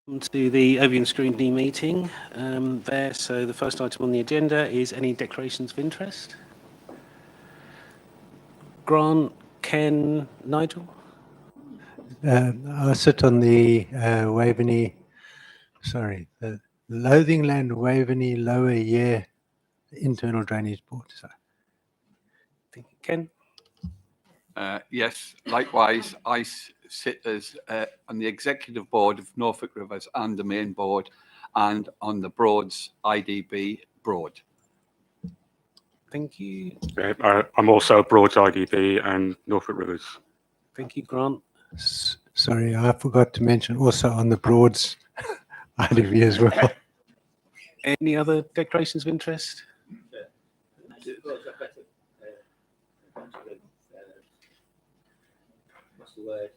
To the overview and scrutiny meeting there. So the first item on the agenda is any declarations of interest. Grant, Ken, Nigel? I sit on the the Lothingland Waveney Lower Year Internal Drainage Board. So. Ken? Yes, likewise, I sit as on the executive board of Norfolk Rivers and the main board, and on the Broads IDB Broad. Thank you. I'm also Broads IDB and Norfolk Rivers. Thank you, Grant. Sorry, I forgot to mention also on the Broads IDB as well. Any other declarations of interest? What's the word?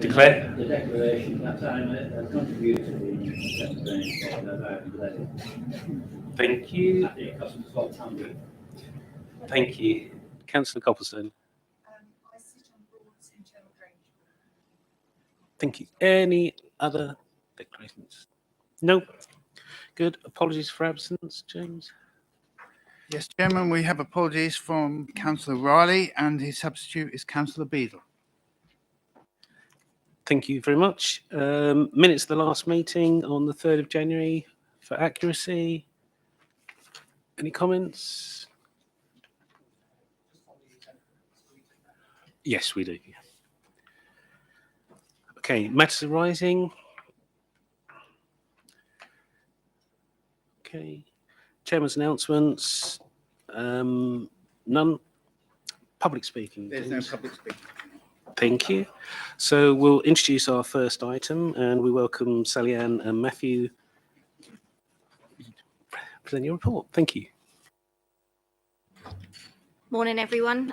Declare. The declaration that I contributed to the Thank you. I think it cost us £12. Thank you. Councillor Copplestone. I sit on Broad's internal drainage board. Thank you. Any other declarations? No. Good. Apologies for absence, James. Yes, Chairman, we have apologies from Councillor Riley and his substitute is Councillor Beadle. Thank you very much. Minutes of the last meeting on the 3rd of January for accuracy. Any comments? Yes, we do. Okay, matters arising. Okay, Chairman's announcements. None. Public speaking. There's no public speaking. Thank you. So we'll introduce our first item and we welcome Sally Ann and Matthew to present your report. Thank you. Morning, everyone.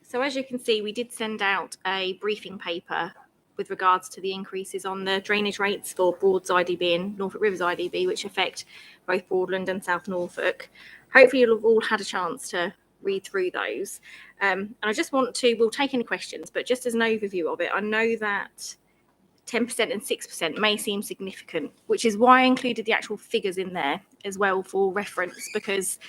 So as you can see, we did send out a briefing paper with regards to the increases on the drainage rates for Broads IDB and Norfolk Rivers IDB, which affect both Broadland and South Norfolk. Hopefully you'll have all had a chance to read through those. And I just want to, we'll take any questions, but just as an overview of it, I know that 10% and 6% may seem significant, which is why I included the actual figures in there as well for reference, because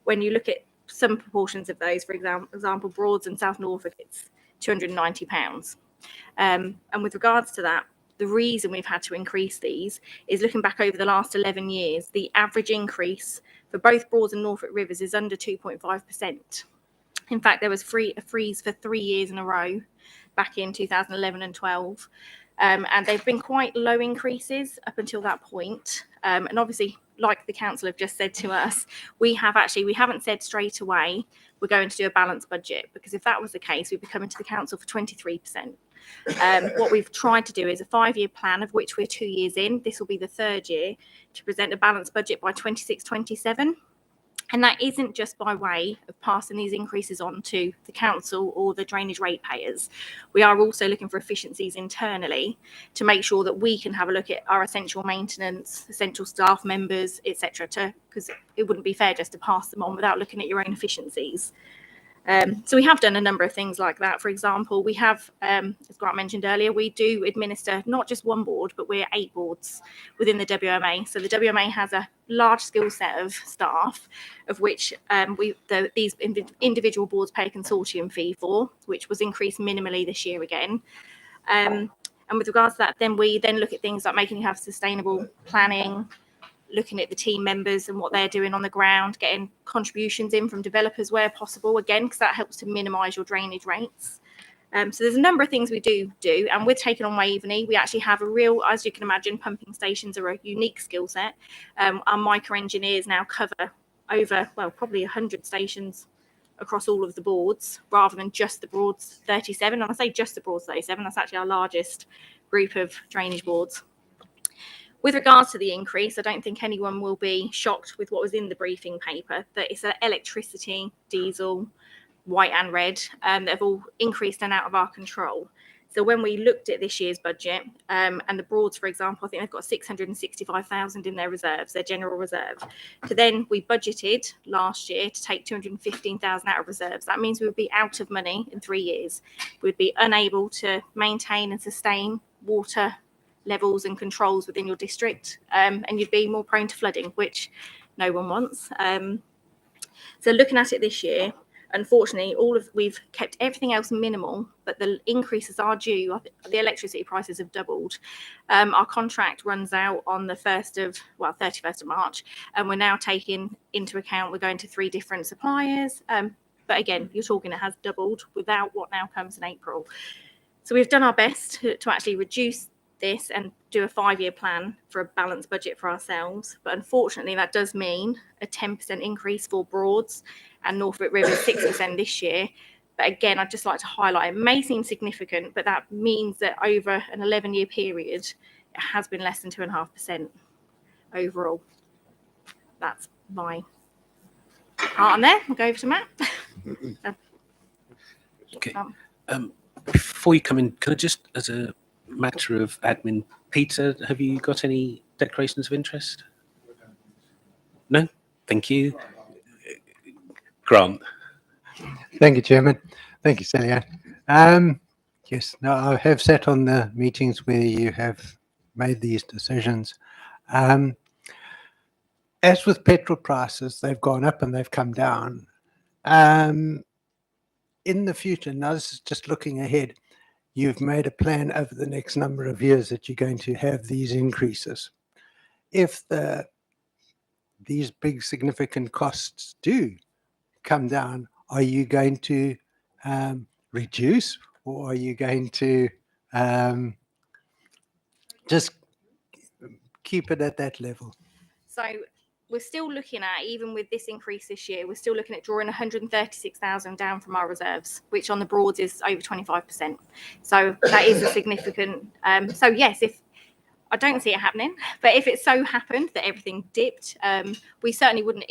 when you look at some proportions of those, for example, Broads and South Norfolk, it's £290. And with regards to that, the reason we've had to increase these is looking back over the last 11 years, the average increase for both Broads and Norfolk Rivers is under 2.5%. In fact, there was a freeze for 3 years in a row back in 2011 and 12. And they've been quite low increases up until that point. And obviously, like the council have just said to us, we haven't said straight away we're going to do a balanced budget, because if that was the case, we'd be coming to the council for 23%. What we've tried to do is a 5-year plan, of which we're 2 years in. This will be the 3rd year, to present a balanced budget by 26-27. And that isn't just by way of passing these increases on to the council or the drainage ratepayers. We are also looking for efficiencies internally to make sure that we can have a look at our essential maintenance, essential staff members, etc., because it wouldn't be fair just to pass them on without looking at your own efficiencies. So we have done a number of things like that. For example, we have, as Grant mentioned earlier, we do administer not just one board, but we're 8 boards within the WMA. So the WMA has a large skill set of staff, of which these individual boards pay a consortium fee for, which was increased minimally this year again. And with regards to that, then we then look at things like making you have sustainable planning, looking at the team members and what they're doing on the ground, getting contributions in from developers where possible, again, because that helps to minimise your drainage rates. So there's a number of things we do, and with taking on Waveney, we actually have a real, as you can imagine, pumping stations are a unique skill set. Our micro engineers now cover over, well, probably 100 stations across all of the boards, rather than just the Broads 37. And I say just the Broads 37, that's actually our largest group of drainage boards. With regards to the increase, I don't think anyone will be shocked with what was in the briefing paper, that it's electricity, diesel, white and red, that have all increased and out of our control. So when we looked at this year's budget, and the Broads, for example, I think they've got 665,000 in their reserves, their general reserve. So then we budgeted last year to take 215,000 out of reserves. That means we would be out of money in 3 years. We'd be unable to maintain and sustain water levels and controls within your district, and you'd be more prone to flooding, which no one wants. So looking at it this year, unfortunately, we've kept everything else minimal, but the increases are due. The electricity prices have doubled. Our contract runs out on the 31st of March, and we're now taking into account, we're going to 3 different suppliers. But again, you're talking it has doubled without what now comes in April. So we've done our best to actually reduce this and do a 5-year plan for a balanced budget for ourselves. But unfortunately, that does mean a 10% increase for Broads and Norfolk River 6% this year. But again, I'd just like to highlight, it may seem significant, but that means that over an 11-year period, it has been less than 2.5% overall. That's my part on there. I'll go over to Matt. Okay. Before you come in, can I just, as a matter of admin, Peter, have you got any declarations of interest? No? Thank you. Grant. Thank you, Chairman. Thank you, Sally Ann. Yes, no, I have sat on the meetings where you have made these decisions. As with petrol prices, they've gone up and they've come down. In the future, now this is just looking ahead, you've made a plan over the next number of years that you're going to have these increases. If these big significant costs do come down, are you going to reduce, or are you going to just keep it at that level? So we're still looking at, even with this increase this year, we're still looking at drawing 136,000 down from our reserves, which on the Broads is over 25%. So that is a significant. So yes, if I don't see it happening, but if it so happened that everything dipped, we certainly wouldn't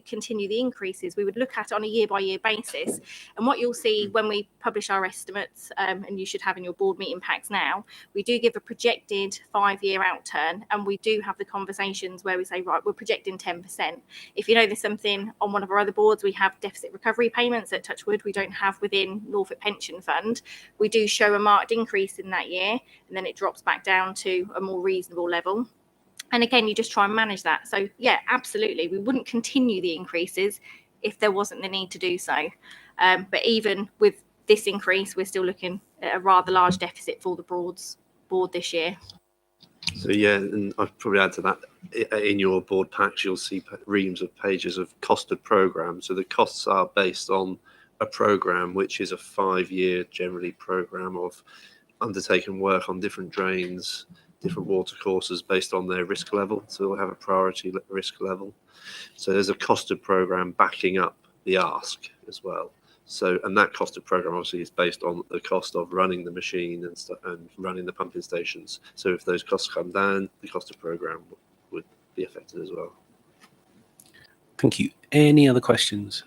continue the increases. We would look at it on a year-by-year basis. And what you'll see when we publish our estimates, and you should have in your board meeting packs now, we do give a projected 5-year outturn, and we do have the conversations where we say, right, we're projecting 10%. If you know there's something on one of our other boards, we have deficit recovery payments at Touchwood we don't have within Norfolk Pension Fund. We do show a marked increase in that year, and then it drops back down to a more reasonable level. And again, you just try and manage that. So yeah, absolutely, we wouldn't continue the increases if there wasn't the need to do so. But even with this increase, we're still looking at a rather large deficit for the Broads board this year. So yeah, and I'd probably add to that, in your board packs, you'll see reams of pages of costed programs. So the costs are based on a program, which is a 5-year generally program of undertaking work on different drains, different water courses based on their risk level. So we'll have a priority risk level. So there's a costed program backing up the ask as well. So, and that costed program obviously is based on the cost of running the machine and stuff and running the pumping stations. So if those costs come down, the costed program would be affected as well. Thank you. Any other questions?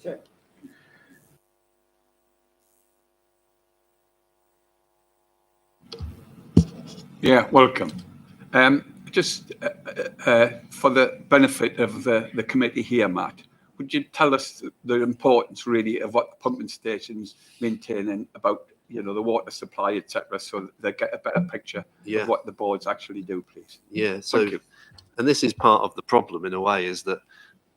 Sure. Yeah, welcome. Just for the benefit of the committee here, Matt, would you tell us the importance really of what the pumping stations maintain and about, you know, the water supply, etc., so that they get a better picture of what the boards actually do, please? Yeah, so, and this is part of the problem in a way, is that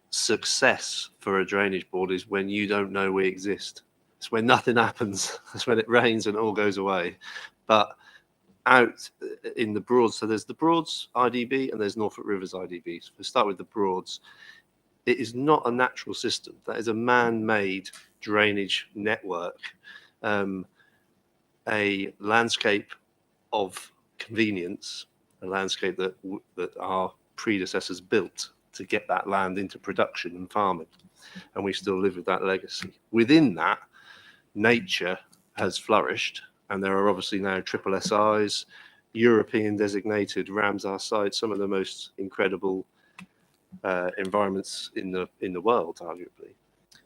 success for a drainage board is when you don't know we exist. It's when nothing happens. It's when it rains and it all goes away. But out in the Broads, so there's the Broads IDB and there's Norfolk Rivers IDB. So we'll start with the Broads. It is not a natural system. That is a man-made drainage network, a landscape of convenience, a landscape that our predecessors built to get that land into production and farming. And we still live with that legacy. Within that, nature has flourished, and there are obviously now triple SIs, European designated Ramsar sites, some of the most incredible environments in the world, arguably.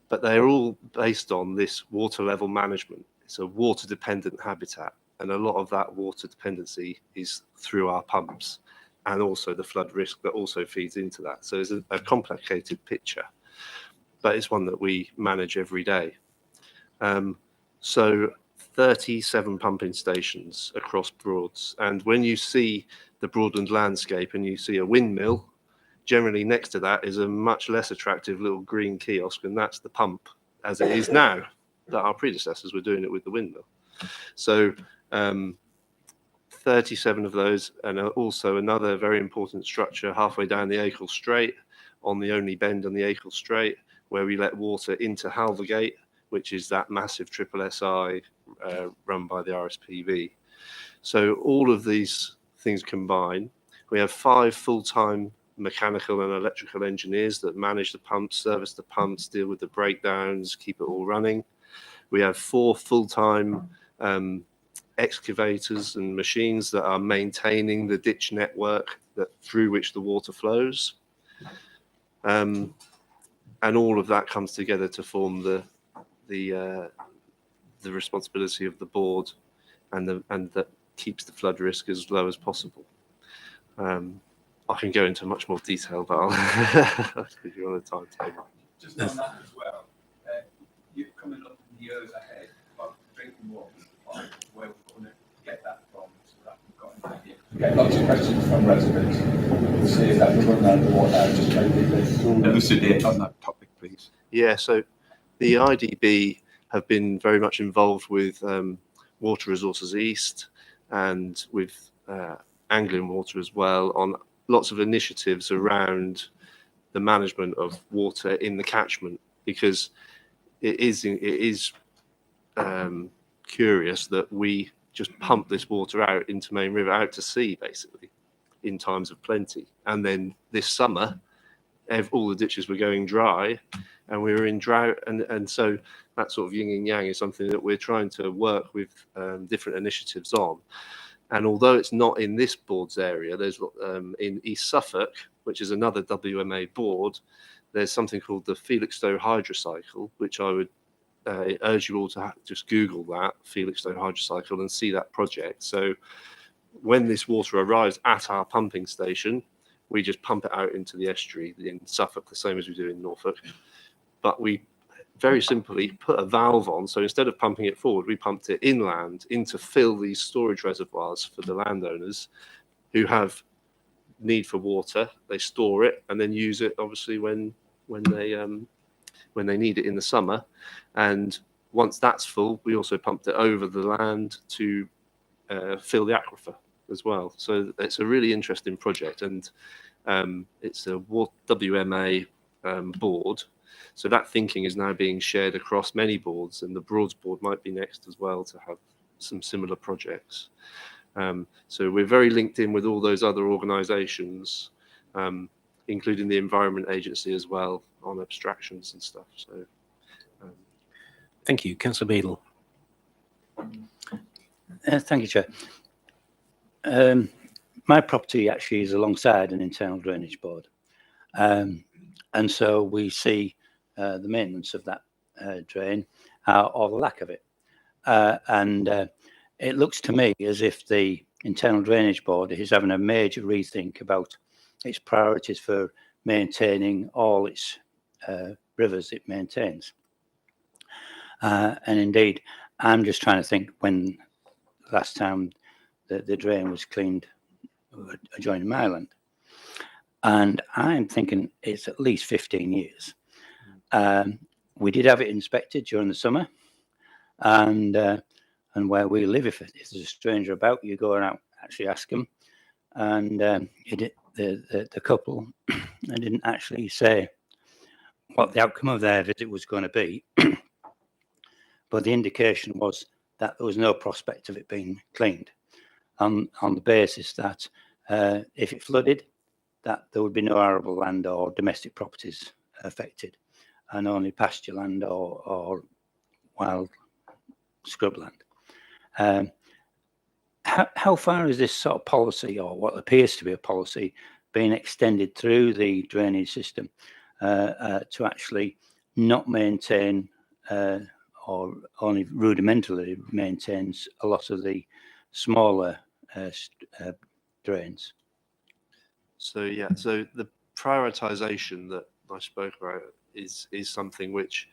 But they're all based on this water level management. It's a water dependent habitat, and a lot of that water dependency is through our pumps, and also the flood risk that also feeds into that. So it's a complicated picture, but it's one that we manage every day. So 37 pumping stations across Broads. And when you see the Broadland landscape and you see a windmill, generally next to that is a much less attractive little green kiosk, and that's the pump as it is now, that our predecessors were doing it with the windmill. So 37 of those, and also another very important structure halfway down the Acle Strait, on the only bend on the Acle Strait, where we let water into Halvergate, which is that massive triple SI run by the RSPB. So all of these things combine. We have 5 full-time mechanical and electrical engineers that manage the pumps, service the pumps, deal with the breakdowns, keep it all running. We have 4 full-time excavators and machines that are maintaining the ditch network through which the water flows. And all of that comes together to form the responsibility of the board, and that keeps the flood risk as low as possible. I can go into much more detail, but I'll give you on the timetable. Just on that as well, you're coming up in the years ahead about drinking water supply, where we're going to get that from, so that we've got an idea. We get lots of questions from residents who say that we're running out of water, just trying to elucidate On that topic, please. Yeah, so the IDB have been very much involved with Water Resources East and with Anglian Water as well on lots of initiatives around the management of water in the catchment, because it is curious that we just pump this water out into Main River, out to sea, basically, in times of plenty. And then this summer, all the ditches were going dry and we were in drought. And so that sort of yin and yang is something that we're trying to work with different initiatives on. And although it's not in this board's area, there's in East Suffolk, which is another WMA board, there's something called the Felixstowe Hydrocycle, which I would urge you all to just Google that, Felixstowe Hydrocycle, and see that project. So when this water arrives at our pumping station, we just pump it out into the estuary in Suffolk, the same as we do in Norfolk. But we very simply put a valve on. So instead of pumping it forward, we pumped it inland in to fill these storage reservoirs for the landowners who have need for water. They store it and then use it, obviously, when they need it in the summer. And once that's full, we also pumped it over the land to fill the aquifer as well. So it's a really interesting project, and it's a WMA board. So that thinking is now being shared across many boards, and the Broads board might be next as well to have some similar projects. So we're very linked in with all those other organisations, including the Environment Agency as well, on abstractions and stuff. So, Thank you, Councillor Beadle. Thank you, Chair. My property actually is alongside an internal drainage board, and so we see the maintenance of that drain or the lack of it, and it looks to me as if the internal drainage board is having a major rethink about its priorities for maintaining all its rivers it maintains. And indeed, I'm just trying to think when last time the drain was cleaned adjoining my land. And I'm thinking it's at least 15 years. We did have it inspected during the summer. And where we live, if there's a stranger about, you go and actually ask them. And the couple didn't actually say what the outcome of their visit was going to be. But the indication was that there was no prospect of it being cleaned on the basis that if it flooded, that there would be no arable land or domestic properties affected, and only pasture land or wild scrubland. How far is this sort of policy, or what appears to be a policy, being extended through the drainage system to actually not maintain or only rudimentarily maintains a lot of the smaller drains? So yeah, so the prioritisation that I spoke about is something which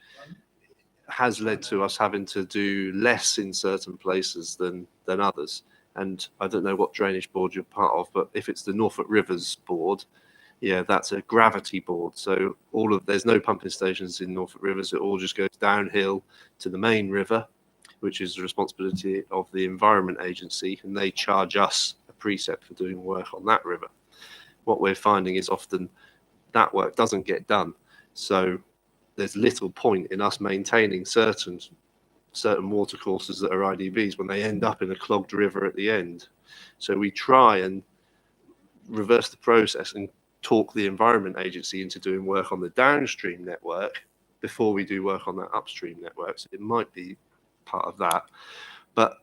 has led to us having to do less in certain places than others. And I don't know what drainage board you're part of, but if it's the Norfolk Rivers board, yeah, that's a gravity board. So there's no pumping stations in Norfolk Rivers. It all just goes downhill to the main river, which is the responsibility of the Environment Agency, and they charge us a precept for doing work on that river. What we're finding is often that work doesn't get done. So there's little point in us maintaining certain watercourses that are IDBs when they end up in a clogged river at the end. So we try and reverse the process and talk the Environment Agency into doing work on the downstream network before we do work on that upstream network. So it might be part of that. But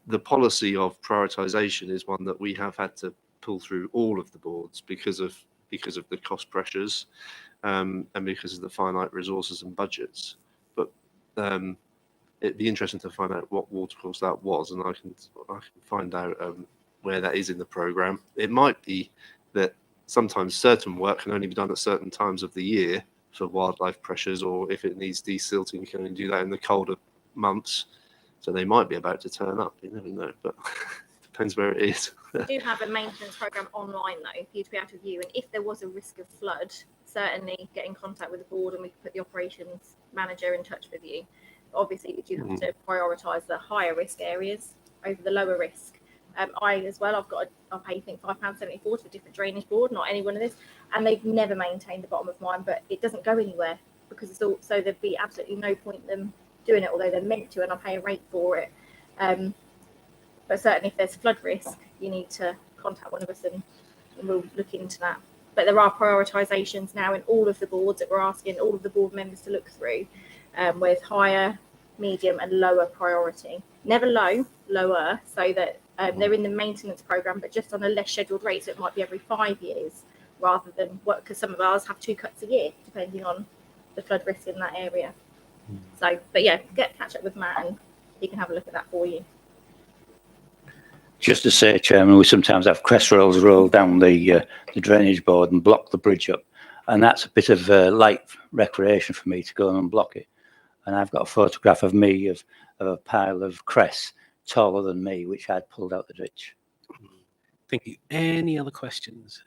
the policy of prioritization is one that we have had to pull through all of the boards because of the cost pressures and because of the finite resources and budgets. But it'd be interesting to find out what watercourse that was, and I can find out where that is in the programme. It might be that sometimes certain work can only be done at certain times of the year for wildlife pressures, or if it needs desilting, you can only do that in the colder months. So they might be about to turn up. You never know, but it depends where it is. We do have a maintenance program online though for you to be able to view, and if there was a risk of flood, certainly get in contact with the board and we can put the operations manager in touch with you. Obviously, you do have to prioritise the higher risk areas over the lower risk. I as well, I pay I think £5.74 to a different drainage board, not any one of this, and they've never maintained the bottom of mine, but it doesn't go anywhere because it's all, so there'd be absolutely no point in them doing it, although they're meant to, and I pay a rate for it. But certainly, if there's flood risk, you need to contact one of us and we'll look into that. But there are prioritisations now in all of the boards that we're asking all of the board members to look through, with higher, medium, and lower priority. Never low, lower, so that they're in the maintenance programme, but just on a less scheduled rate. So it might be every 5 years rather than what, because some of ours have 2 cuts a year, depending on the flood risk in that area. So, but yeah, catch up with Matt and he can have a look at that for you. Just to say, Chairman, we sometimes have crest rolls roll down the drainage board and block the bridge up. And that's a bit of light recreation for me to go and block it. And I've got a photograph of me of a pile of crests taller than me, which I'd pulled out the ditch. Thank you. Any other questions?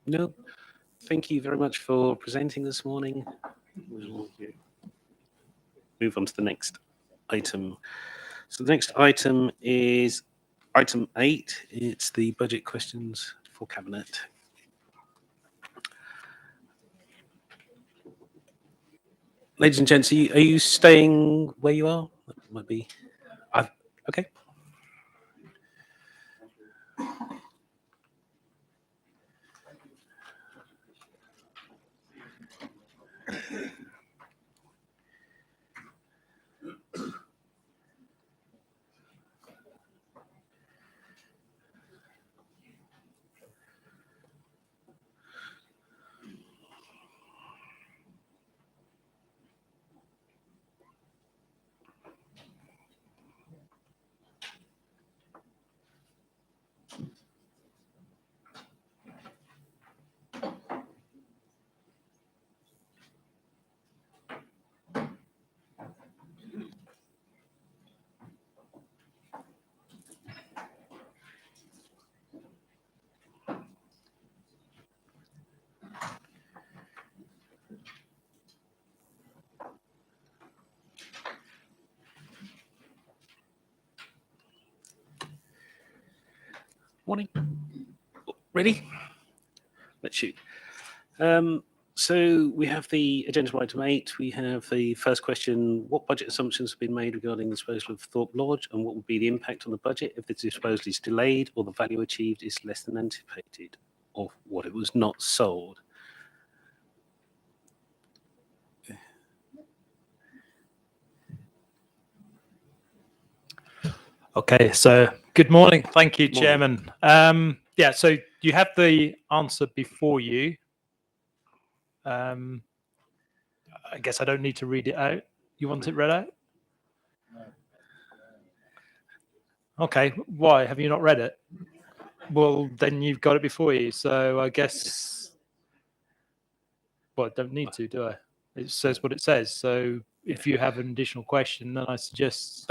No. Thank you very much for presenting this morning. We'll move on to the next item. So the next item is item 8. It's the budget questions for Cabinet. Ladies and gents, are you staying where you are? That might be. Okay. Morning. Ready? Let's shoot. So we have the agenda item 8. We have the first question: what budget assumptions have been made regarding the disposal of Thorpe Lodge, and what would be the impact on the budget if the disposal is delayed or the value achieved is less than anticipated, or what it was not sold? Okay, so good morning. Thank you, Morning. Chairman. Yeah, so you have the answer before you. I guess I don't need to read it out. You want it read out? Okay, why? Have you not read it? Well, then you've got it before you, so I guess... Well, I don't need to, do I? It says what it says. So if you have an additional question, then I suggest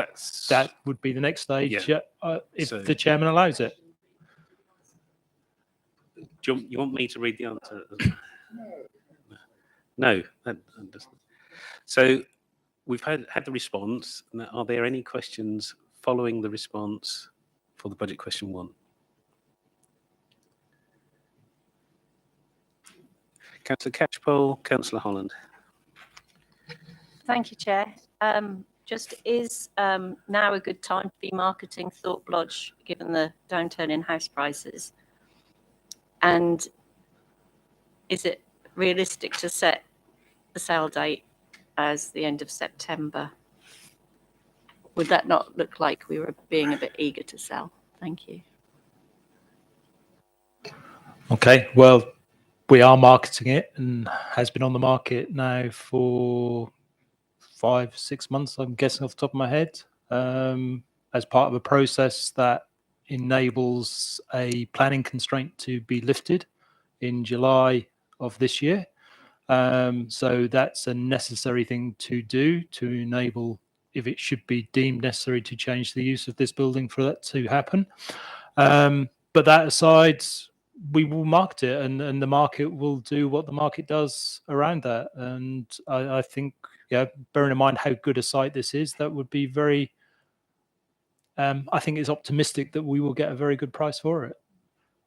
that would be the next stage, if So- the chairman allows it. Do you want me to read the answer? No. That doesn't. So we've had the response. Now, are there any questions following the response for the budget question 1? Councillor Catchpole, Councillor Holland. Thank you, Chair. Just is now a good time to be marketing Thorpe Lodge, given the downturn in house prices? And is it realistic to set the sale date as the end of September? Would that not look like we were being a bit eager to sell? Thank you. Okay, well, we are marketing it and has been on the market now for 5-6 months, I'm guessing off the top of my head, as part of a process that enables a planning constraint to be lifted in July of this year. So that's a necessary thing to do to enable, if it should be deemed necessary, to change the use of this building for that to happen. But that aside, we will market it, and the market will do what the market does around that. And I think, bearing in mind how good a site this is, that would be very, I think it's optimistic that we will get a very good price for it.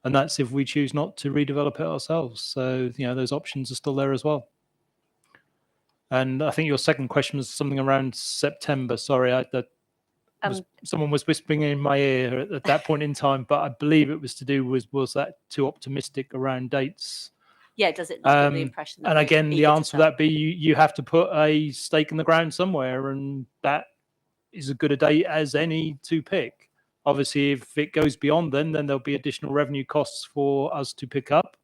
And that's if we choose not to redevelop it ourselves. So, those options are still there as well. And I think your second question was something around September. Sorry, someone was whispering in my ear at that point in time, but I believe it was to do with, was that too optimistic around dates? Yeah, does it not give the impression that and we're again, the eager to answer to sell? that be you have to put a stake in the ground somewhere, and that is as good a date as any to pick. Obviously, if it goes beyond then there'll be additional revenue costs for us to pick up.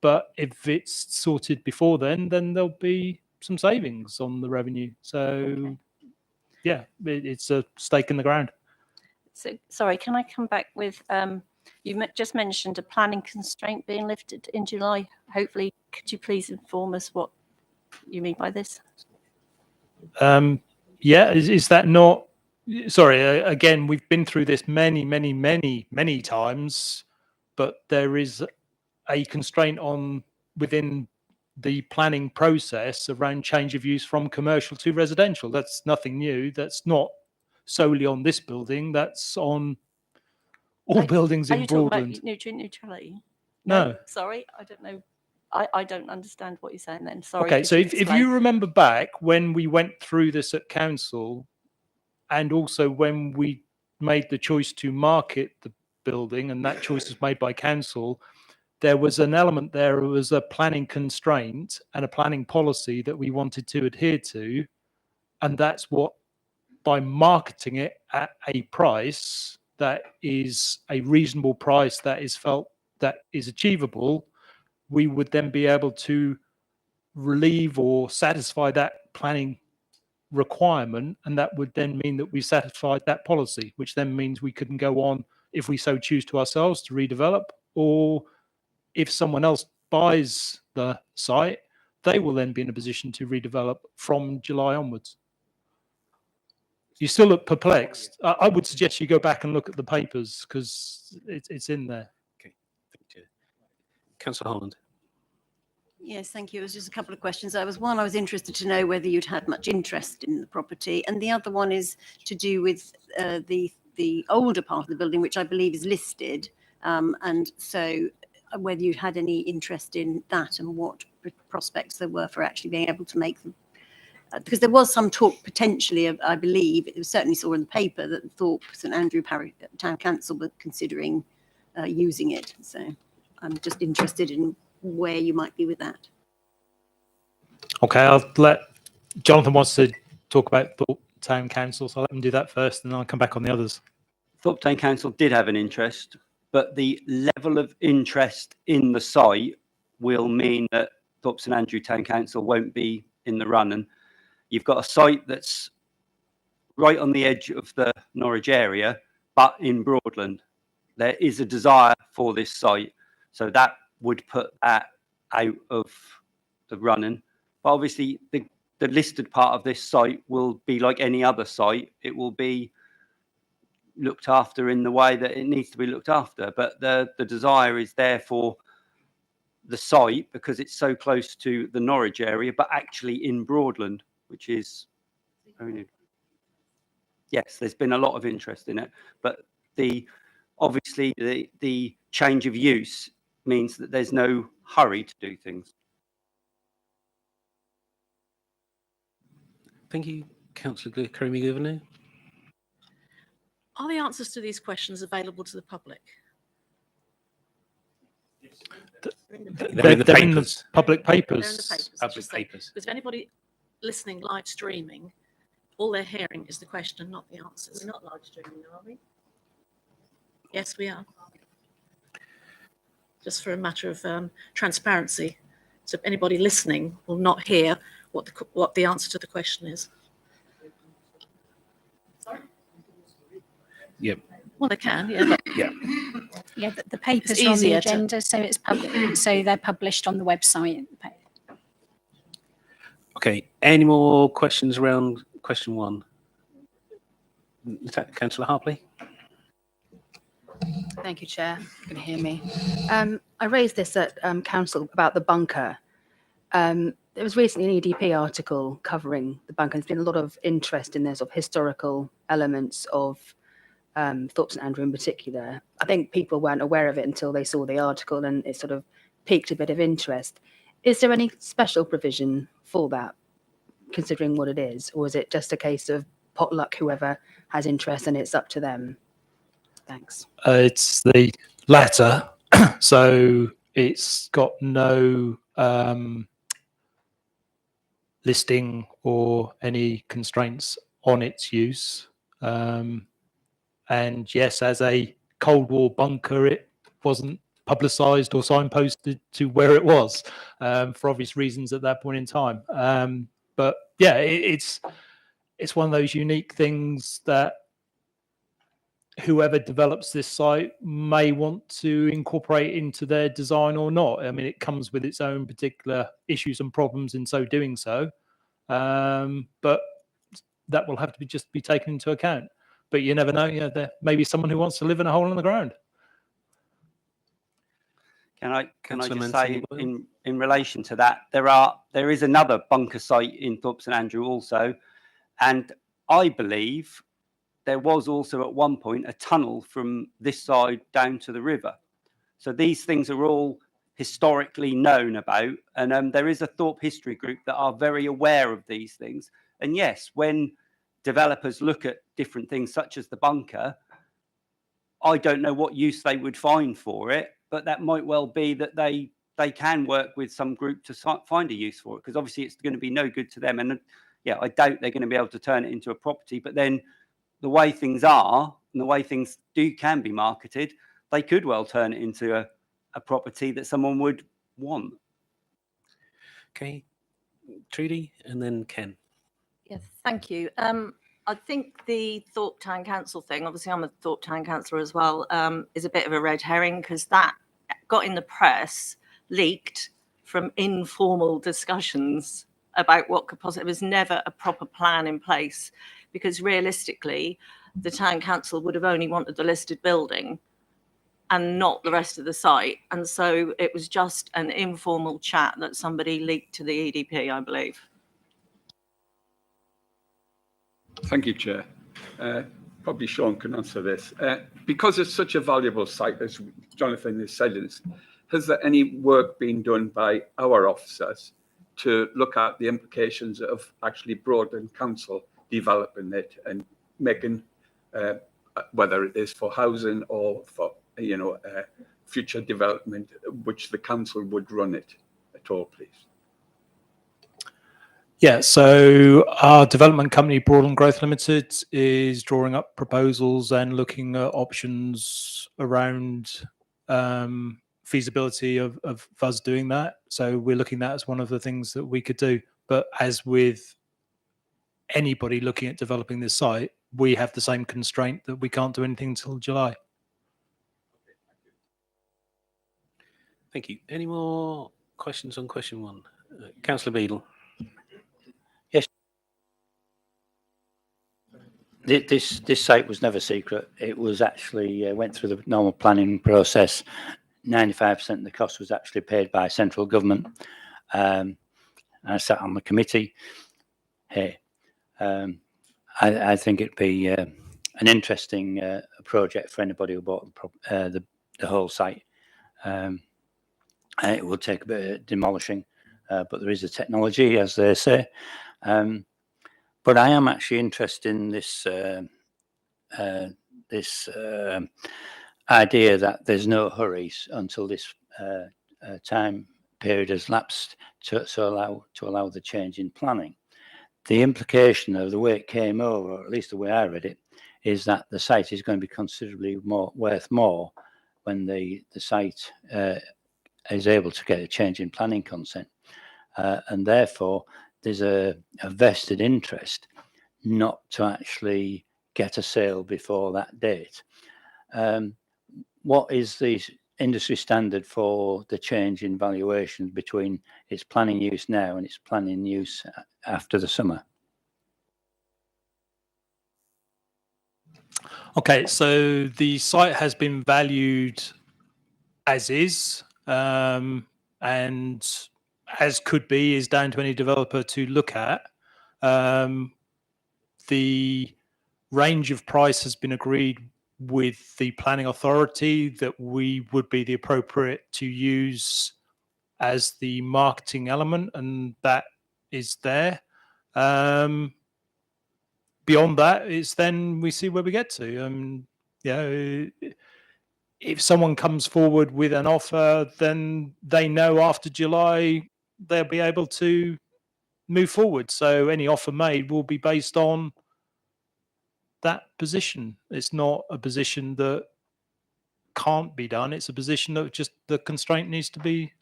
But if it's sorted before then there'll be some savings on the revenue. So, yeah, it's a stake in the ground. So, sorry, can I come back with, you just mentioned a planning constraint being lifted in July. Hopefully, could you please inform us what you mean by this? Yeah, is that not... Sorry, again, we've been through this many times, but there is a constraint within the planning process around change of use from commercial to residential. That's nothing new. That's not solely on this building. That's on all buildings in Broadland. Are you talking about neutrality? No. Sorry, I don't know. I don't understand what you're saying then. Sorry. Okay, could so if explain? you remember back when we went through this at council, and also when we made the choice to market the building, and that choice was made by council, there was an element there. It was a planning constraint and a planning policy that we wanted to adhere to. And that's what, by marketing it at a price that is a reasonable price that is felt that is achievable, we would then be able to relieve or satisfy that planning requirement, and that would then mean that we satisfied that policy, which then means we couldn't go on, if we so choose, to ourselves to redevelop, or if someone else buys the site, they will then be in a position to redevelop from July onwards. You still look perplexed. I would suggest you go back and look at the papers, because it's in there. Okay, thank you. Councillor Holland. Yes, thank you. It was just a couple of questions. I was interested to know whether you'd had much interest in the property, and the other one is to do with the older part of the building, which I believe is listed, and so whether you'd had any interest in that and what prospects there were for actually being able to make them. Because there was some talk potentially, I believe, it was certainly saw in the paper that Thorpe St Andrew Parish Town Council were considering using it. So I'm just interested in where you might be with that. Okay, I'll let Jonathan wants to talk about Thorpe Town Council, so I'll let him do that first, and then I'll come back on the others. Thorpe Town Council did have an interest, but the level of interest in the site will mean that Thorpe St Andrew Town Council won't be in the run. And you've got a site that's right on the edge of the Norwich area, but in Broadland. There is a desire for this site, so that would put that out of the running. But obviously, the the listed part of this site will be like any other site. It will be looked after in the way that it needs to be looked after. But the desire is there for the site because it's so close to the Norwich area, but actually in Broadland, which is only, yes, there's been a lot of interest in it. But obviously the change of use means that there's no hurry to do things. Thank you, Councillor Karimi-Gouverneur. Are the answers to these questions available to the public? They're in the They're in the papers. public They're in the papers. papers. Public Just say- papers. Because if anybody listening live streaming, all they're hearing is the question, not the answers. We're not live streaming, are we? Yes, we are. Just for a matter of transparency. So if anybody listening will not hear what the answer to the question is. Yep. Well, they can, yeah. But Yeah. Yeah, the papers It's are on the easier to- agenda, so it's public, so they're published on the website. Okay. Any more questions around question 1? Councillor Harpley. Thank you, Chair. You can hear me. I raised this at council about the bunker. There was recently an EDP article covering the bunker. There's been a lot of interest in their sort of historical elements of Thorpe St Andrew in particular. I think people weren't aware of it until they saw the article, and it sort of piqued a bit of interest. Is there any special provision for that, considering what it is, or is it just a case of potluck, whoever has interest, and it's up to them? Thanks. It's the latter. So it's got no listing or any constraints on its use. And yes, as a Cold War bunker, it wasn't publicised or signposted to where it was for obvious reasons at that point in time. But yeah, it's one of those unique things that whoever develops this site may want to incorporate into their design or not. I mean, it comes with its own particular issues and problems in so doing so. But that will have to just be taken into account. But you never know. There may be someone who wants to live in a hole in the ground. Can I Councillor just say Mansell-Boyle? in relation to that, there is another bunker site in Thorpe St Andrew also, and I believe there was also at one point a tunnel from this side down to the river. So these things are all historically known about, and there is a Thorpe history group that are very aware of these things. And yes, when developers look at different things such as the bunker, I don't know what use they would find for it, but that might well be that they can work with some group to find a use for it, because obviously it's going to be no good to them. And yeah, I doubt they're going to be able to turn it into a property, but then the way things are and the way things can be marketed, they could well turn it into a property that someone would want. Okay. Trudy and then Ken. Yes, thank you. I think the Thorpe Town Council thing, obviously I'm a Thorpe Town councillor as well, is a bit of a red herring, because that got in the press, leaked from informal discussions about what could possibly, there was never a proper plan in place, because realistically, the town council would have only wanted the listed building and not the rest of the site. And so it was just an informal chat that somebody leaked to the EDP, I believe. Thank you, Chair. Probably Sean can answer this. Because it's such a valuable site, as Jonathan has said, has there any work been done by our officers to look at the implications of actually Broadland Council developing it and making, whether it is for housing or for, future development, which the council would run it at all, please? Yeah, so our development company, Broadland Growth Limited, is drawing up proposals and looking at options around feasibility of us doing that. So we're looking at that as one of the things that we could do. But as with anybody looking at developing this site, we have the same constraint that we can't do anything until July. Thank you. Any more questions on question 1? Councillor Beadle. This site was never secret. It was actually went through the normal planning process. 95% of the cost was actually paid by central government. I sat on the committee. Hey, I think it'd be an interesting project for anybody who bought the whole site. It will take a bit of demolishing, but there is a technology, as they say. But I am actually interested in this idea that there's no hurries until this time period has lapsed to allow the change in planning. The implication of the way it came over, or at least the way I read it, is that the site is going to be considerably worth more when the site is able to get a change in planning consent, and therefore there's a vested interest not to actually get a sale before that date. What is the industry standard for the change in valuation between its planning use now and its planning use after the summer? Okay, so the site has been valued as is, and as could be is down to any developer to look at. The range of price has been agreed with the planning authority that we would be the appropriate to use as the marketing element, and that is there. Beyond that, it's then we see where we get to. If someone comes forward with an offer, then they know after July they'll be able to move forward. So any offer made will be based on that position. It's not a position that can't be done. It's a position that just the constraint needs to be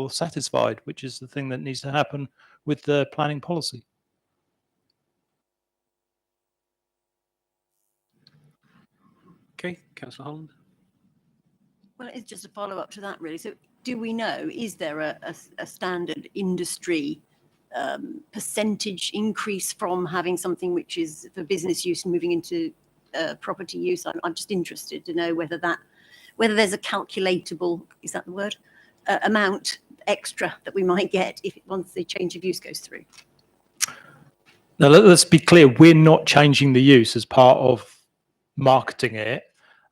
satisfied, which is the thing that needs to happen with the planning policy. Okay, Councillor Holland. Well, it's just a follow-up to that, really. So do we know, is there a standard industry percentage increase from having something which is for business use and moving into property use? I'm just interested to know whether there's a calculatable, is that the word, amount extra that we might get once the change of use goes through. Now, let's be clear, we're not changing the use as part of marketing it.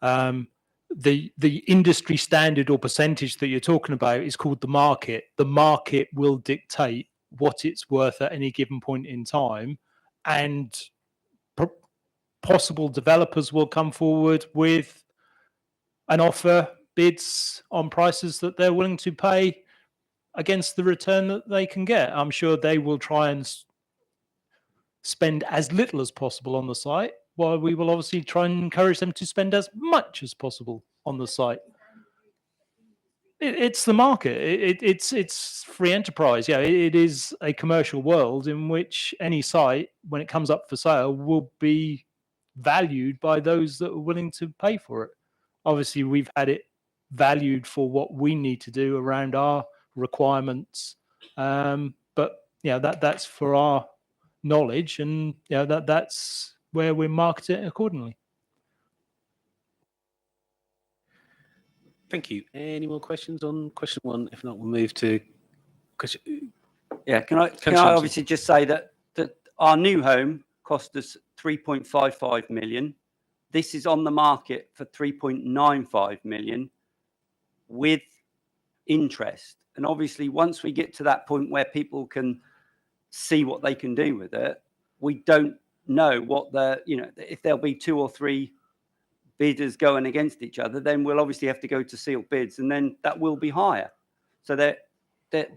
The industry standard or percentage that you're talking about is called the market. The market will dictate what it's worth at any given point in time, and possible developers will come forward with an offer, bids on prices that they're willing to pay against the return that they can get. I'm sure they will try and spend as little as possible on the site, while we will obviously try and encourage them to spend as much as possible on the site. It's the market. It's free enterprise. Yeah, it is a commercial world in which any site, when it comes up for sale, will be valued by those that are willing to pay for it. Obviously, we've had it valued for what we need to do around our requirements, but that's for our knowledge, and that's where we market it accordingly. Thank you. Any more questions on question one? If not, we'll move to question. Yeah, can I obviously just say that our new home cost us 3.55 million. This is on the market for 3.95 million with interest. And obviously, once we get to that point where people can see what they can do with it, we don't know what if there'll be 2 or 3 bidders going against each other, then we'll obviously have to go to sealed bids, and then that will be higher. So the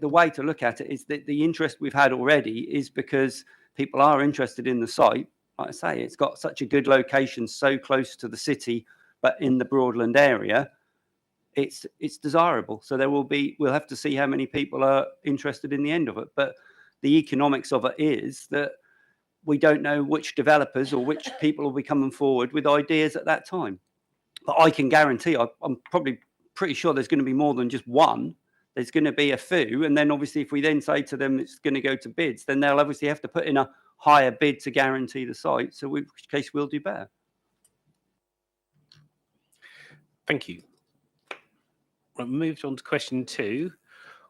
way to look at it is that the interest we've had already is because people are interested in the site. Like I say, it's got such a good location, so close to the city, but in the Broadland area, it's desirable. So we'll have to see how many people are interested in the end of it. But the economics of it is that we don't know which developers or which people will be coming forward with ideas at that time. But I can guarantee, I'm probably pretty sure there's going to be more than just one. There's going to be a few. And then obviously, if we then say to them it's going to go to bids, then they'll obviously have to put in a higher bid to guarantee the site, so in which case we'll do better. Thank you. Right, moved on to question 2.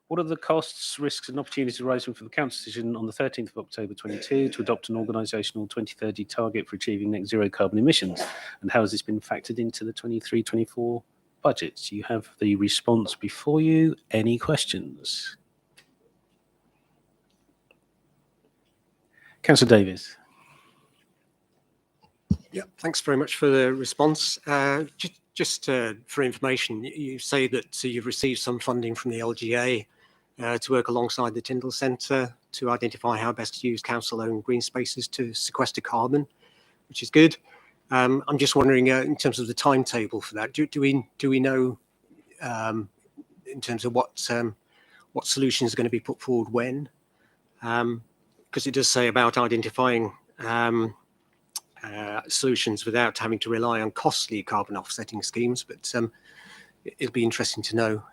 What are the costs, risks and opportunities arising from the Council decision on the 13th of October 22 to adopt an organisational 2030 target for achieving net zero carbon emissions? And how has this been factored into the 23-24 budgets? You have the response before you. Any questions? Councillor Davies. Yeah, thanks very much for the response. Just for information, you say that you've received some funding from the LGA to work alongside the Tyndall Centre to identify how best to use council-owned green spaces to sequester carbon, which is good. I'm just wondering, in terms of the timetable for that, do we know in terms of what solutions are going to be put forward when? Because it does say about identifying solutions without having to rely on costly carbon offsetting schemes, but it'll be interesting to know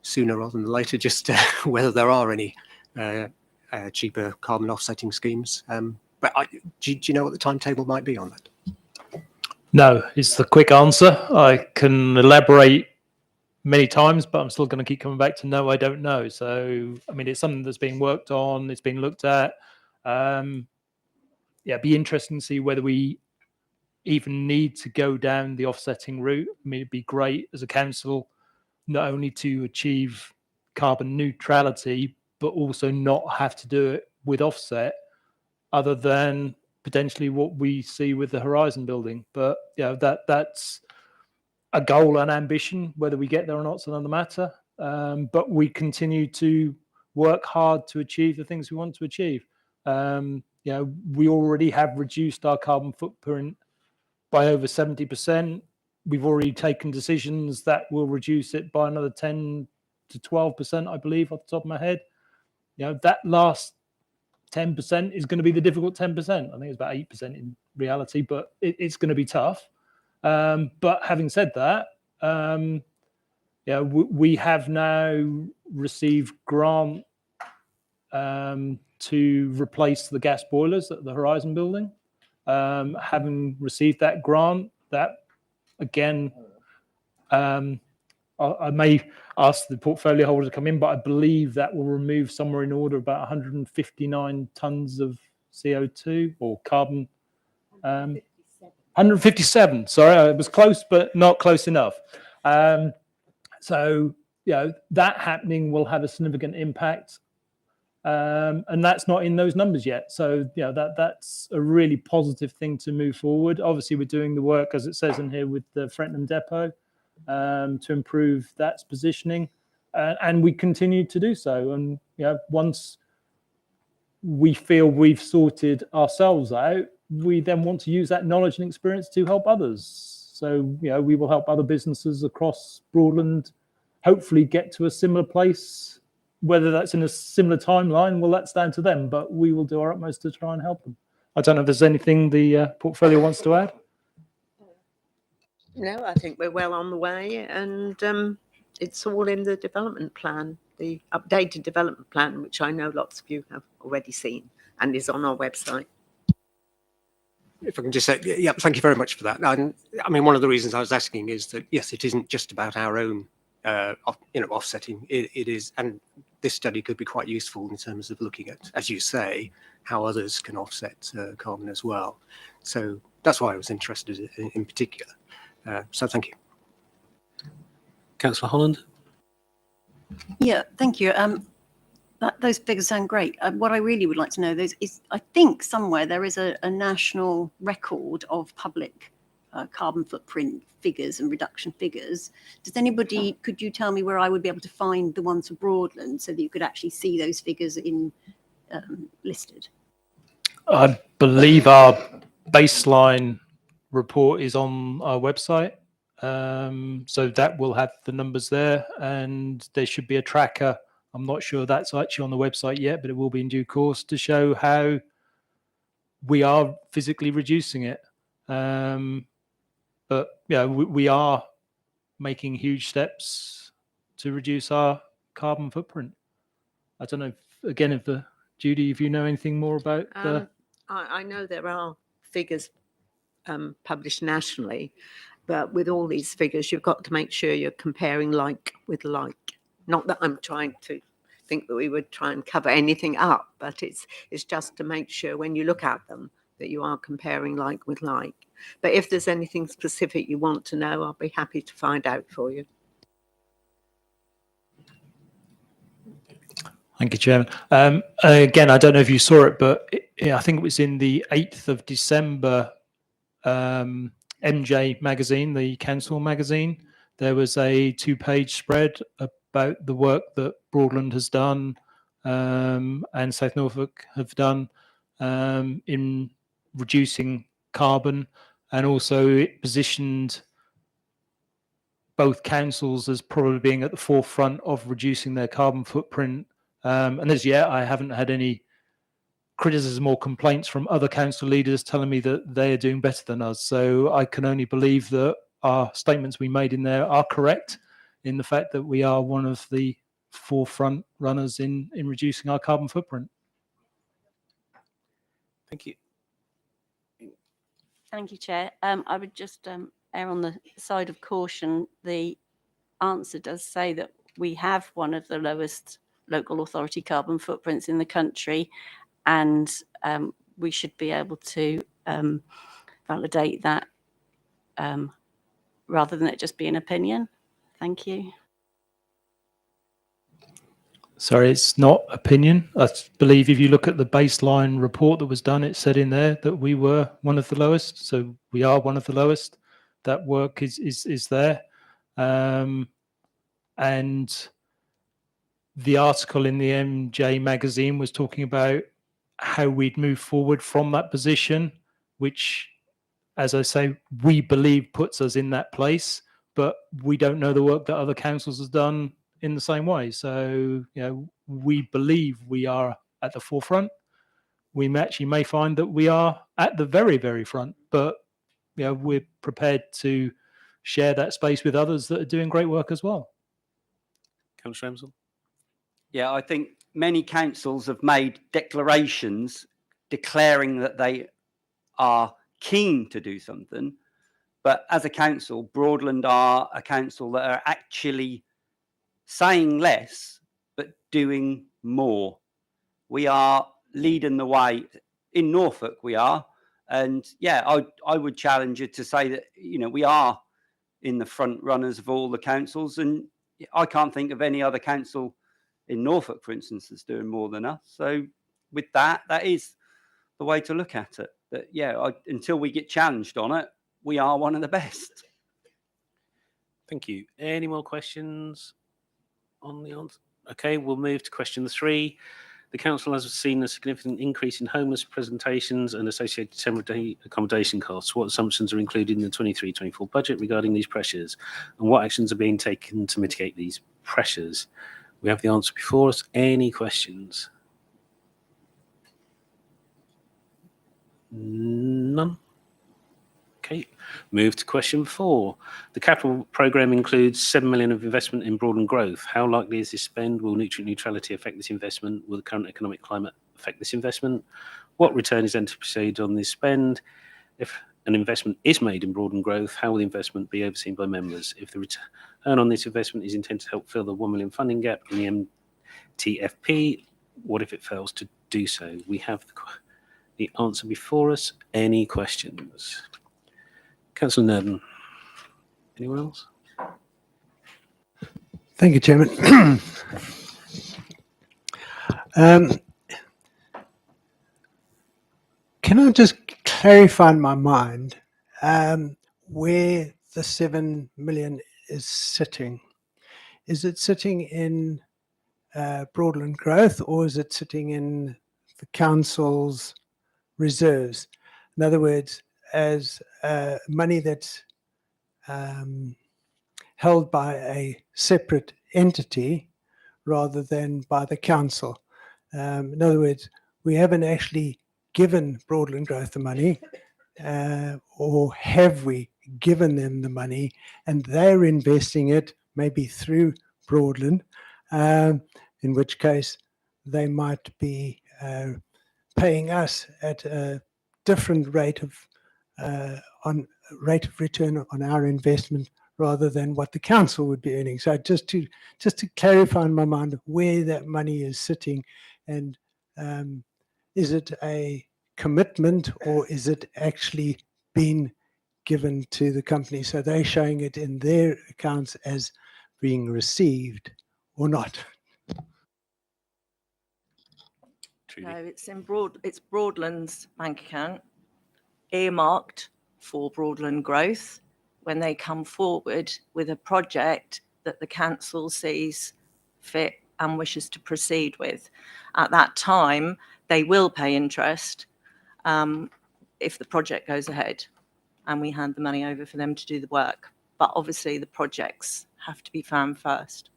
sooner rather than later just whether there are any cheaper carbon offsetting schemes. But do you know what the timetable might be on that? No, is the quick answer. I can elaborate many times, but I'm still going to keep coming back to no, I don't know. So, I mean, it's something that's being worked on, it's being looked at. Yeah, it'd be interesting to see whether we even need to go down the offsetting route. I mean, it'd be great as a council not only to achieve carbon neutrality, but also not have to do it with offset, other than potentially what we see with the Horizon building. But that's a goal and ambition. Whether we get there or not is another matter. But we continue to work hard to achieve the things we want to achieve. We already have reduced our carbon footprint by over 70%. We've already taken decisions that will reduce it by another 10 to 12%, I believe, off the top of my head. That last 10% is going to be the difficult 10%. I think it's about 8% in reality, but it's going to be tough. But having said that, we have now received grant to replace the gas boilers at the Horizon building. Having received that grant, that again, I may ask the portfolio holder to come in, but I believe that will remove somewhere in order of about 159 tons of CO2 or carbon. 157. Sorry, I was close, but not close enough. So, that happening will have a significant impact. And that's not in those numbers yet. So, that's a really positive thing to move forward. Obviously, we're doing the work, as it says in here, with the Frettenham Depot to improve that positioning. And we continue to do so. And, once we feel we've sorted ourselves out, we then want to use that knowledge and experience to help others. So, we will help other businesses across Broadland hopefully get to a similar place. Whether that's in a similar timeline, well, that's down to them, but we will do our utmost to try and help them. I don't know if there's anything the portfolio wants to add. No, I think we're well on the way, and it's all in the development plan, the updated development plan, which I know lots of you have already seen and is on our website. If I can just say, yeah, thank you very much for that. And I mean, one of the reasons I was asking is that, yes, it isn't just about our own, offsetting. It is, and this study could be quite useful in terms of looking at, as you say, how others can offset carbon as well. So that's why I was interested in particular. So thank you. Councillor Holland. Yeah, thank you. Those figures sound great. What I really would like to know is I think somewhere there is a national record of public carbon footprint figures and reduction figures. Could you tell me where I would be able to find the ones for Broadland so that you could actually see those figures listed? I believe our baseline report is on our website. So that will have the numbers there, and there should be a tracker. I'm not sure that's actually on the website yet, but it will be in due course to show how we are physically reducing it. But we are making huge steps to reduce our carbon footprint. I don't know if the Judy, if you know anything more about the... I know there are figures published nationally, but with all these figures, you've got to make sure you're comparing like with like. Not that I'm trying to think that we would try and cover anything up, but it's just to make sure when you look at them that you are comparing like with like. But if there's anything specific you want to know, I'll be happy to find out for you. Thank you, Chairman. Again, I don't know if you saw it, but I think it was in the 8th of December MJ magazine, the council magazine. There was a 2-page spread about the work that Broadland has done and South Norfolk have done in reducing carbon, and also it positioned both councils as probably being at the forefront of reducing their carbon footprint. And as yet, I haven't had any criticism or complaints from other council leaders telling me that they are doing better than us. So I can only believe that our statements we made in there are correct in the fact that we are one of the forefront runners in reducing our carbon footprint. Thank you. Thank you, Chair. I would just err on the side of caution. The answer does say that we have one of the lowest local authority carbon footprints in the country, and we should be able to validate that rather than it just be an opinion. Thank you. Sorry, it's not opinion. I believe if you look at the baseline report that was done, it said in there that we were one of the lowest. So we are one of the lowest. That work is there. And the article in the MJ magazine was talking about how we'd move forward from that position, which, as I say, we believe puts us in that place, but we don't know the work that other councils have done in the same way. So, we believe we are at the forefront. We actually may find that we are at the very, very front, but we're prepared to share that space with others that are doing great work as well. Councillor Ramsell? Yeah, I think many councils have made declarations declaring that they are keen to do something. But as a council, Broadland are a council that are actually saying less, but doing more. We are leading the way. In Norfolk, we are. And yeah, I would challenge you to say that, we are in the front runners of all the councils. And I can't think of any other council in Norfolk, for instance, that's doing more than us. So with that is the way to look at it. That, until we get challenged on it, we are one of the best. Thank you. Any more questions on the answer? Okay, we'll move to question 3. The council has seen a significant increase in homeless presentations and associated temporary accommodation costs. What assumptions are included in the 23-24 budget regarding these pressures, and what actions are being taken to mitigate these pressures? We have the answer before us. Any questions? None. Okay, move to question 4. The capital programme includes 7 million of investment in Broadland growth. How likely is this spend? Will nutrient neutrality affect this investment? Will the current economic climate affect this investment? What return is anticipated on this spend? If an investment is made in Broadland growth, how will the investment be overseen by members? If the return on this investment is intended to help fill the 1 million funding gap in the MTFP, what if it fails to do so? We have the answer before us. Any questions? Councillor Nerdon. Anyone else? Thank you, Chairman. Can I just clarify in my mind where the 7 million is sitting? Is it sitting in Broadland growth, or is it sitting in the council's reserves? In other words, as money that's held by a separate entity rather than by the council. In other words, we haven't actually given Broadland growth the money, or have we given them the money and they're investing it maybe through Broadland, in which case they might be paying us at a different rate of return on our investment rather than what the council would be earning. So just to clarify in my mind where that money is sitting, and is it a commitment or is it actually been given to the company? So they're showing it in their accounts as being received or not? No, it's it's Broadland's bank account, earmarked for Broadland growth. When they come forward with a project that the council sees fit and wishes to proceed with, at that time they will pay interest if the project goes ahead, and we hand the money over for them to do the work. But obviously the projects have to be found first.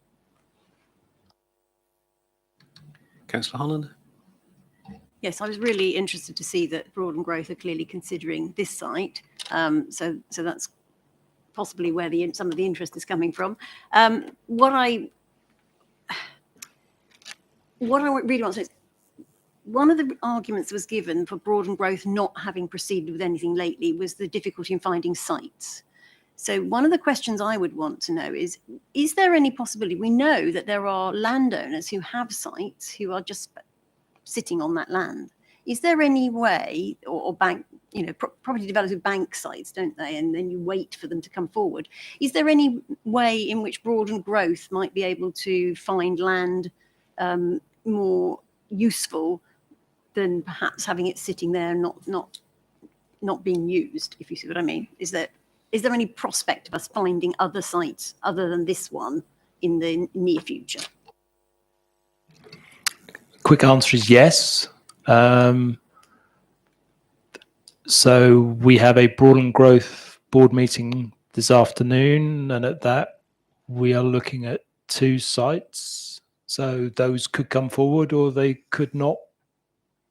Councillor Holland? Yes, I was really interested to see that Broadland Growth are clearly considering this site. So that's possibly where some of the interest is coming from. What I really want to say is, one of the arguments that was given for Broadland Growth not having proceeded with anything lately was the difficulty in finding sites. So one of the questions I would want to know is there any possibility? We know that there are landowners who have sites who are just sitting on that land. Is there any way, or bank, property developers with bank sites, don't they? And then you wait for them to come forward. Is there any way in which Broadland Growth might be able to find land more useful than perhaps having it sitting there not being used, if you see what I mean? Is there any prospect of us finding other sites other than this one in the near future? Quick answer is yes. So we have a Broadland Growth board meeting this afternoon, and at that we are looking at 2 sites. So those could come forward or they could not,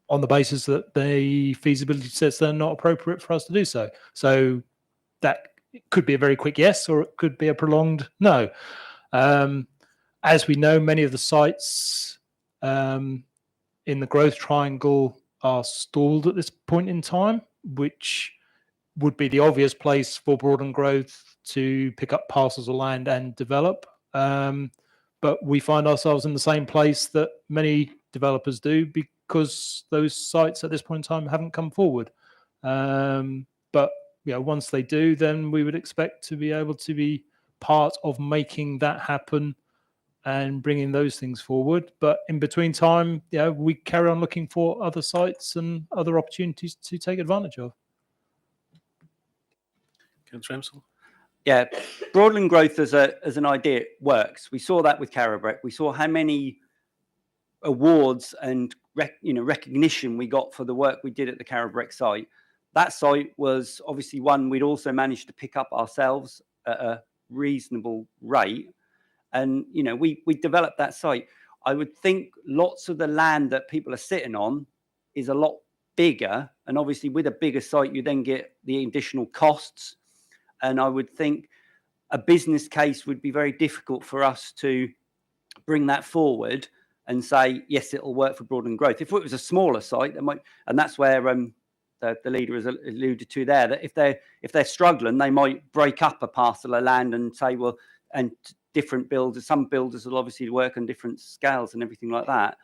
on the basis that the feasibility says they're not appropriate for us to do so. So that could be a very quick yes, or it could be a prolonged no. As we know, many of the sites in the growth triangle are stalled at this point in time, which would be the obvious place for Broadland Growth to pick up parcels of land and develop. But we find ourselves in the same place that many developers do, because those sites at this point in time haven't come forward. But once they do, then we would expect to be able to be part of making that happen and bringing those things forward. But in between time, we carry on looking for other sites and other opportunities to take advantage of. Councillor Ramsell? Yeah, Broadland Growth as an idea works. We saw that with Carrabrek. We saw how many awards and recognition we got for the work we did at the Carrabrek site. That site was obviously one we'd also managed to pick up ourselves at a reasonable rate. And, we developed that site. I would think lots of the land that people are sitting on is a lot bigger. And obviously with a bigger site, you then get the additional costs. And I would think a business case would be very difficult for us to bring that forward and say, yes, it'll work for Broadland Growth. If it was a smaller site, and that's where the leader has alluded to there, that if they're struggling, they might break up a parcel of land and say, well, and different builders, some builders will obviously work on different scales and everything like that.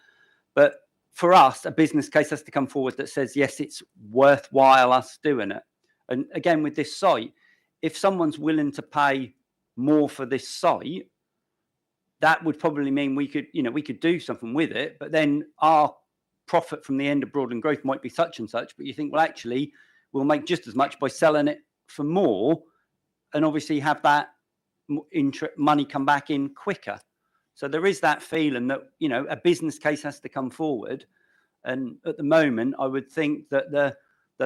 But for us, a business case has to come forward that says, yes, it's worthwhile us doing it. And again, with this site, if someone's willing to pay more for this site, that would probably mean we could do something with it. But then our profit from the end of Broadland Growth might be such and such. But you think, well, actually, we'll make just as much by selling it for more, and obviously have that money come back in quicker. So there is that feeling that a business case has to come forward. And at the moment, I would think that the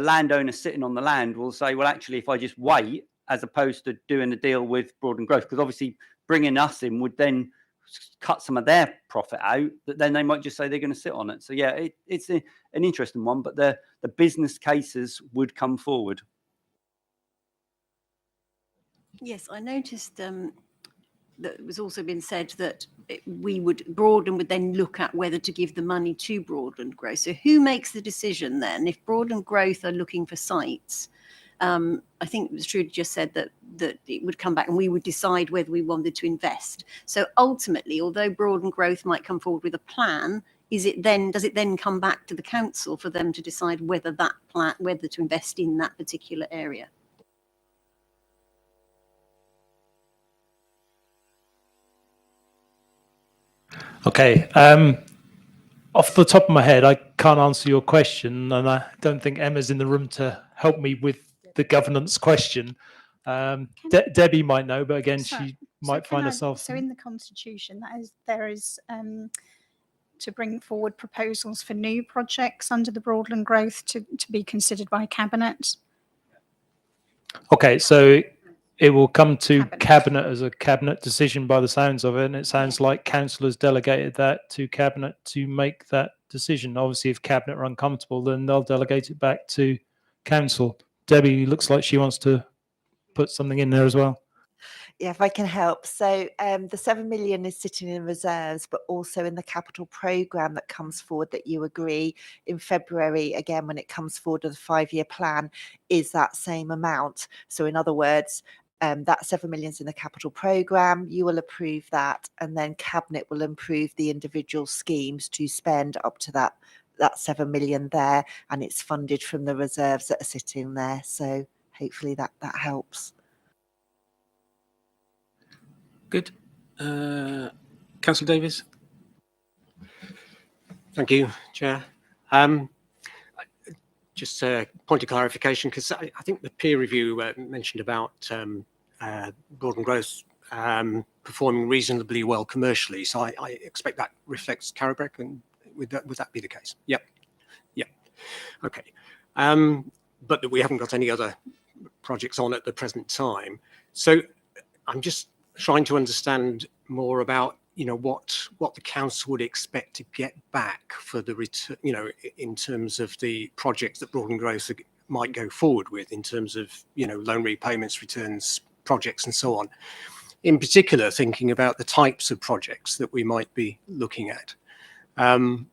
landowner sitting on the land will say, well, actually, if I just wait, as opposed to doing a deal with Broadland Growth, because obviously bringing us in would then cut some of their profit out, that then they might just say they're going to sit on it. So yeah, it's an interesting one, but the business cases would come forward. Yes, I noticed that was also been said that Broadland would then look at whether to give the money to Broadland Growth. So who makes the decision then? If Broadland Growth are looking for sites, I think it was Trudy just said that it would come back and we would decide whether we wanted to invest. So ultimately, although Broadland Growth might come forward with a plan, does it then come back to the council for them to decide whether to invest in that particular area? Okay. Off the top of my head, I can't answer your question, and I don't think Emma's in the room to help me with the governance question. Debbie might know, but again, she might find herself. So in the constitution, there is to bring forward proposals for new projects under the Broadland Growth to be considered by Cabinet. Okay, so it will come to Cabinet as a Cabinet decision by the sounds of it, and it sounds like councillors delegated that to Cabinet to make that decision. Obviously, if Cabinet are uncomfortable, then they'll delegate it back to Council. Debbie looks like she wants to put something in there as well. Yeah, if I can help. So the 7 million is sitting in reserves, but also in the capital programme that comes forward that you agree in February, again, when it comes forward with a 5-year plan, is that same amount. So in other words, that 7 million is in the capital programme, you will approve that, and then Cabinet will approve the individual schemes to spend up to that 7 million there, and it's funded from the reserves that are sitting there. So hopefully that helps. Good. Councillor Davies. Thank you, Chair. Just a point of clarification, because I think the peer review mentioned about Broadland Growth performing reasonably well commercially. So I expect that reflects Carrabeck, and would that be the case? Yep. Okay. But that we haven't got any other projects on at the present time. So I'm just trying to understand more about what the council would expect to get back for the return, in terms of the projects that Broadland Growth might go forward with, in terms of loan repayments, returns, projects, and so on. In particular, thinking about the types of projects that we might be looking at. And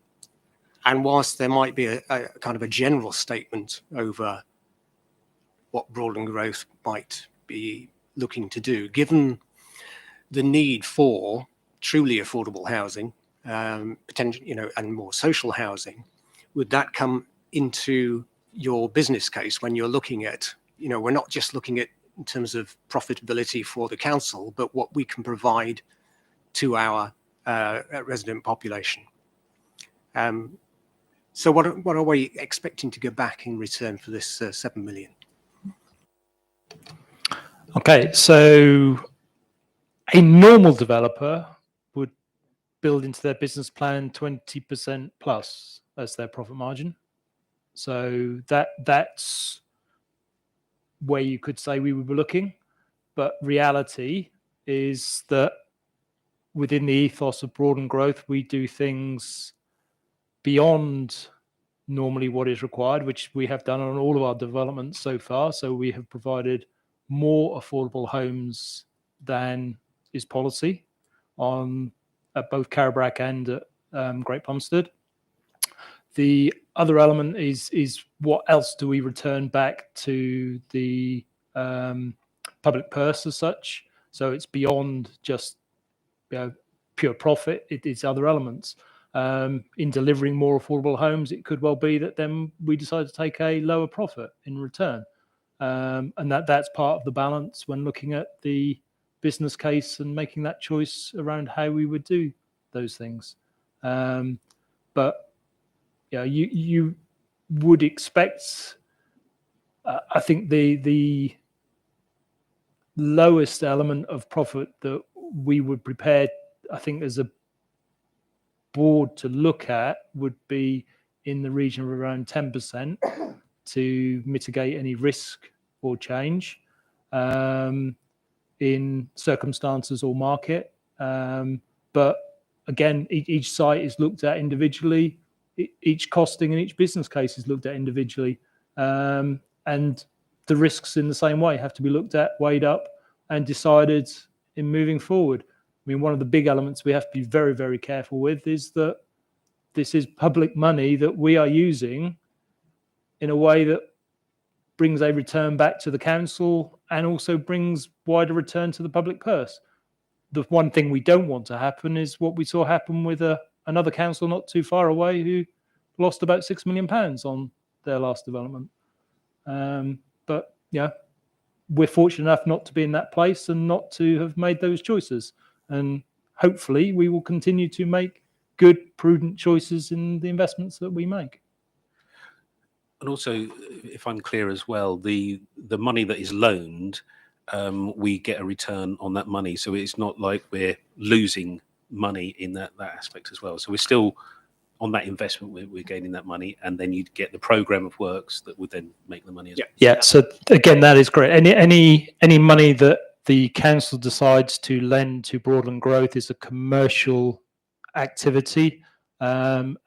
whilst there might be a kind of a general statement over what Broadland Growth might be looking to do, given the need for truly affordable housing, potential, and more social housing, would that come into your business case when you're looking at, we're not just looking at in terms of profitability for the council, but what we can provide to our resident population. So what are we expecting to get back in return for this 7 million? Okay, so a normal developer would build into their business plan 20% plus as their profit margin. So that's where you could say we would be looking. But reality is that within the ethos of Broadland Growth, we do things beyond normally what is required, which we have done on all of our developments so far. So we have provided more affordable homes than is policy at both Carrabeck and at Great Plumstead. The other element is what else do we return back to the public purse as such? So it's beyond just pure profit. It is other elements. In delivering more affordable homes, it could well be that then we decide to take a lower profit in return. And that's part of the balance when looking at the business case and making that choice around how we would do those things. But you would expect, I think the lowest element of profit that we would prepare, I think, as a board to look at would be in the region of around 10% to mitigate any risk or change in circumstances or market. But again, each site is looked at individually. Each costing and each business case is looked at individually. And the risks in the same way have to be looked at, weighed up, and decided in moving forward. mean, one of the big elements we have to be very, very careful with is that this is public money that we are using in a way that brings a return back to the council and also brings wider return to the public purse. The one thing we don't want to happen is what we saw happen with another council not too far away who lost about £6 million on their last development. But yeah, we're fortunate enough not to be in that place and not to have made those choices. And hopefully we will continue to make good, prudent choices in the investments that we make. And also, if I'm clear as well, the money that is loaned, we get a return on that money. So it's not like we're losing money in that aspect as well. So we're still on that investment, we're gaining that money, and then you'd get the program of works that would then make the money as well. Yeah. So again, that is correct. Any money that the council decides to lend to Broadland Growth is a commercial activity, and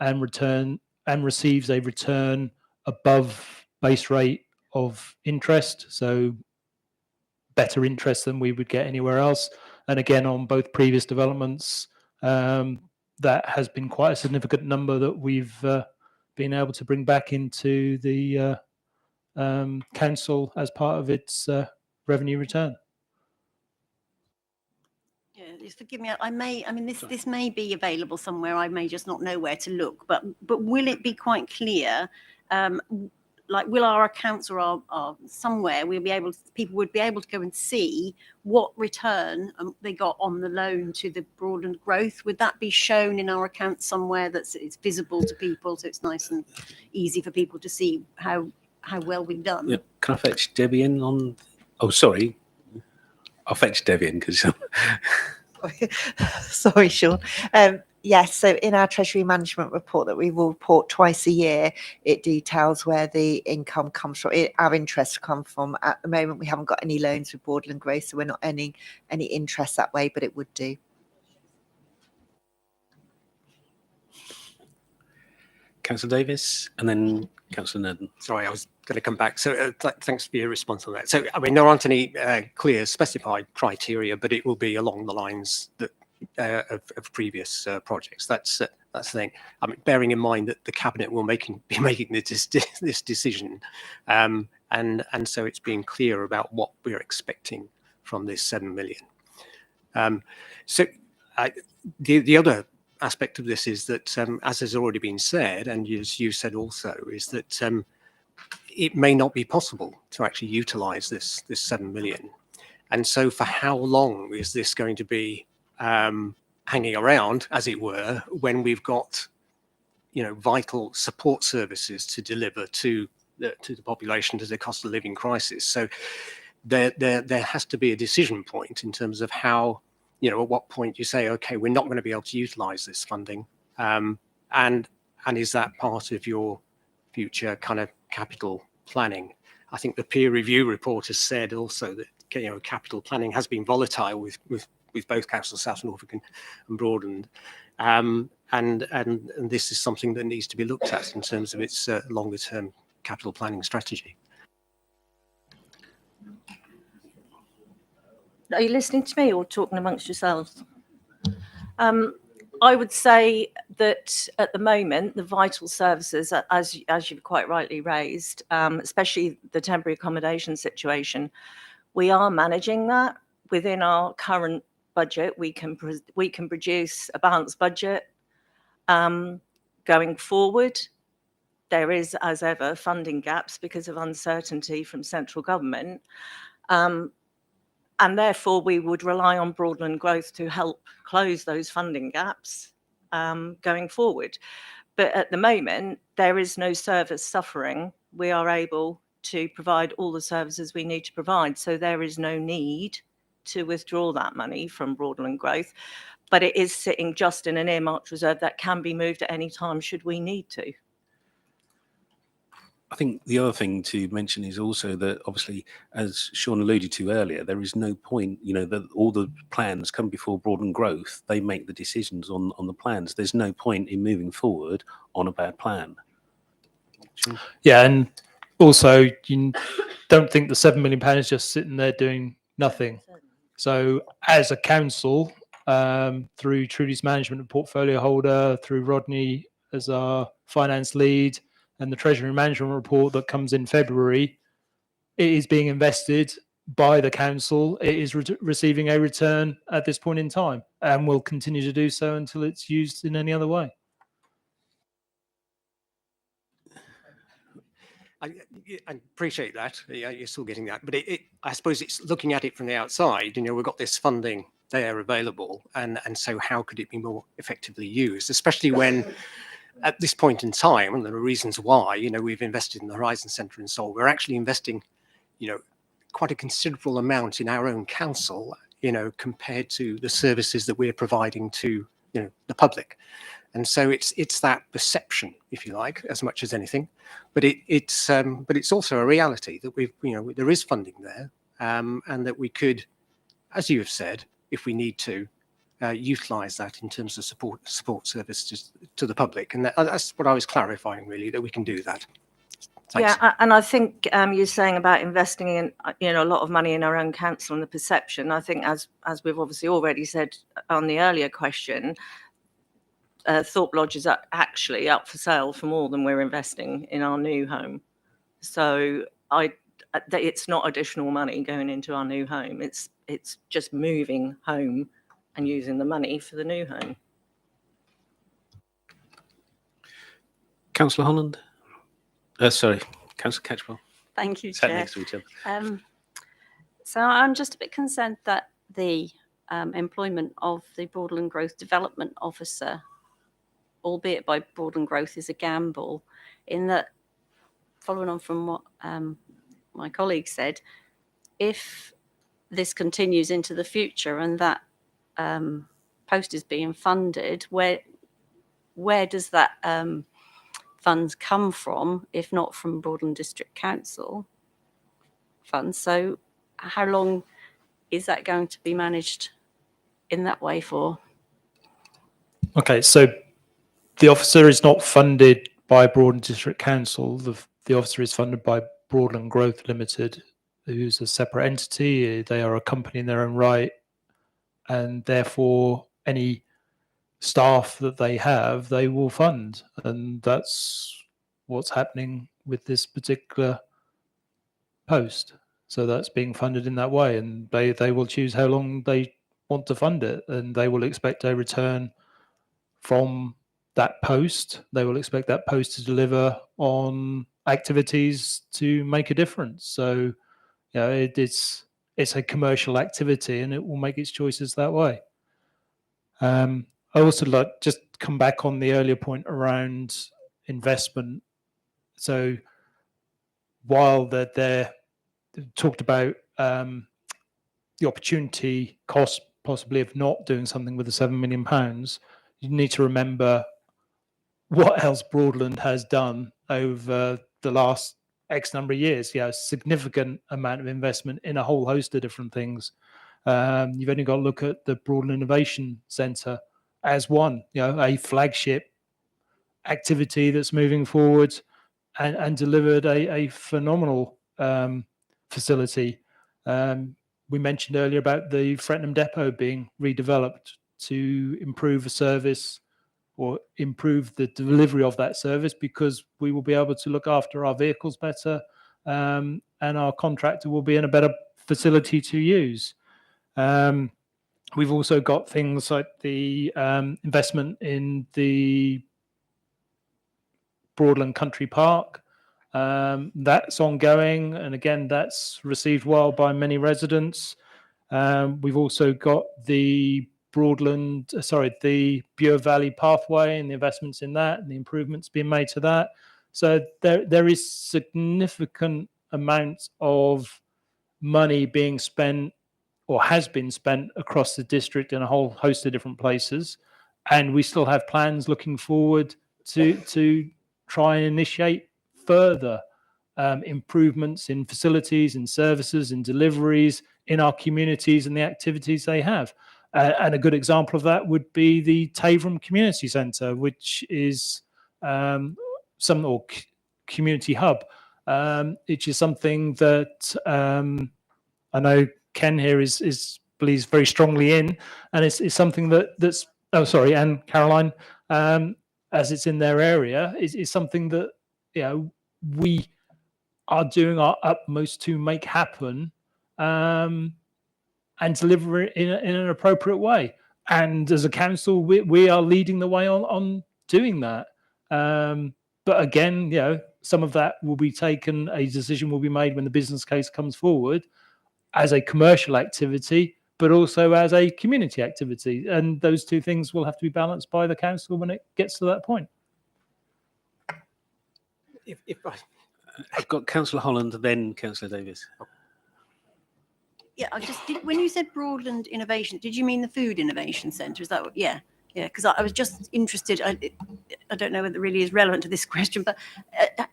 receives a return above base rate of interest. So better interest than we would get anywhere else. And again, on both previous developments, that has been quite a significant number that we've been able to bring back into the council as part of its revenue return. Yeah, just forgive me. I mean, this may be available somewhere. I may just not know where to look. But will it be quite clear? Like, will our accounts or our somewhere people would be able to go and see what return they got on the loan to the Broadland Growth? Would that be shown in our accounts somewhere it's visible to people, so it's nice and easy for people to see how well we've done? Yeah. Can I fetch Debbie in on? Oh, sorry. I'll fetch Debbie in because. Sorry, Sean. Yes, so in our Treasury Management report that we will report twice a year, it details where the income comes from, our interest comes from. At the moment, we haven't got any loans with Broadland Growth, so we're not earning any interest that way, but it would do. Councillor Davis and then Councillor Nerden. Sorry, I was going to come back. So thanks for your response on that. So, I mean, there aren't any clear specified criteria, but it will be along the lines that of previous projects. That's the thing. I mean, bearing in mind that the cabinet will be making this decision, and so it's being clear about what we're expecting from this 7 million. The other aspect of this is that, as has already been said, and as you said also, is that it may not be possible to actually utilise this 7 million, and so for how long is this going to be hanging around, as it were, when we've got, vital support services to deliver to the population, to the cost of living crisis? So there has to be a decision point in terms of how, at what point you say, okay, we're not going to be able to utilise this funding, and is that part of your future kind of capital planning? I think the peer review report has said also that capital planning has been volatile with both councils, South Norfolk and Broadland, and this is something that needs to be looked at in terms of its longer term capital planning strategy. Are you listening to me or talking amongst yourselves? I would say that at the moment, the vital services, as you've quite rightly raised, especially the temporary accommodation situation, we are managing that within our current budget. We can produce a balanced budget. Going forward, there is, as ever, funding gaps because of uncertainty from central government. And therefore, we would rely on Broadland Growth to help close those funding gaps going forward. But at the moment, there is no service suffering. We are able to provide all the services we need to provide. So there is no need to withdraw that money from Broadland Growth. But it is sitting just in an earmarked reserve that can be moved at any time should we need to. I think the other thing to mention is also that, obviously, as Sean alluded to earlier, there is no point, that all the plans come before Broadland Growth. They make the decisions on the plans. There's no point in moving forward on a bad plan. Yeah, and also you don't think the £7 million is just sitting there doing nothing. So as a council, through Trudy's management and portfolio holder, through Rodney as our finance lead, and the treasury management report that comes in February. It is being invested by the council. It is receiving a return at this point in time, and will continue to do so until it's used in any other way. I appreciate that. Yeah, you're still getting that, but I suppose it's looking at it from the outside. We've got this funding there available, and so how could it be more effectively used, especially when at this point in time, and there are reasons why, we've invested in the Horizon Centre in Seoul. We're actually investing, quite a considerable amount in our own council, compared to the services that we're providing to, the public. And so it's that perception, if you like, as much as anything, but it's also a reality that there is funding there, and that we could, as you have said, if we need to, utilise that in terms of support services to the public, and that's what I was clarifying, really, that we can do that. Thanks. Yeah, and I think you're saying about investing in, a lot of money in our own council and the perception. I think, as we've obviously already said on the earlier question, Thorpe Lodge is actually up for sale for more than we're investing in our new home. So it's not additional money going into our new home. It's just moving home and using the money for the new home. Councillor Holland. Sorry, Councillor Catchpole. Thank you, Sat Chair. next to each other. So I'm just a bit concerned that the employment of the Broadland Growth Development Officer, albeit by Broadland Growth, is a gamble, in that, following on from what my colleague said, if this continues into the future and that post is being funded, where does that funds come from, if not from Broadland District Council funds? So how long is that going to be managed in that way for? Okay, so the officer is not funded by Broadland District Council. The officer is funded by Broadland Growth Limited, who's a separate entity. They are a company in their own right, and therefore any staff that they have, they will fund, and that's what's happening with this particular post. So that's being funded in that way, and they will choose how long they want to fund it, and they will expect a return from that post. They will expect that post to deliver on activities to make a difference. So, it's a commercial activity, and it will make its choices that way. I also like just come back on the earlier point around investment. So while they're talked about the opportunity cost possibly of not doing something with the £7 million, you need to remember what else Broadland has done over the last X number of years. A significant amount of investment in a whole host of different things. You've only got to look at the Broadland Innovation Centre as one, a flagship activity that's moving forward and delivered a phenomenal facility. We mentioned earlier about the Frettenham Depot being redeveloped to improve the service or improve the delivery of that service, because we will be able to look after our vehicles better, and our contractor will be in a better facility to use. We've also got things like the investment in the Broadland Country Park. That's ongoing, and again, that's received well by many residents. We've also got the the Bure Valley Pathway and the investments in that and the improvements being made to that. So there is significant amounts of money being spent or has been spent across the district in a whole host of different places. And we still have plans looking forward to try and initiate further improvements in facilities and services and deliveries in our communities and the activities they have. And a good example of that would be the Taverham Community Centre, which is community hub, which is something that I know Ken here is believes very strongly in, and it's something that's and Caroline, as it's in their area, is something that we are doing our utmost to make happen, and deliver it in an appropriate way. And as a council, we are leading the way on doing that. But again, some of that will be taken, a decision will be made when the business case comes forward as a commercial activity, but also as a community activity. And those two things will have to be balanced by the council when it gets to that point. I've got Councillor Holland, then Councillor Davis. Yeah, when you said Broadland Innovation, did you mean the Food Innovation Centre? Is that what? Yeah, because I was just interested. I don't know whether it really is relevant to this question, but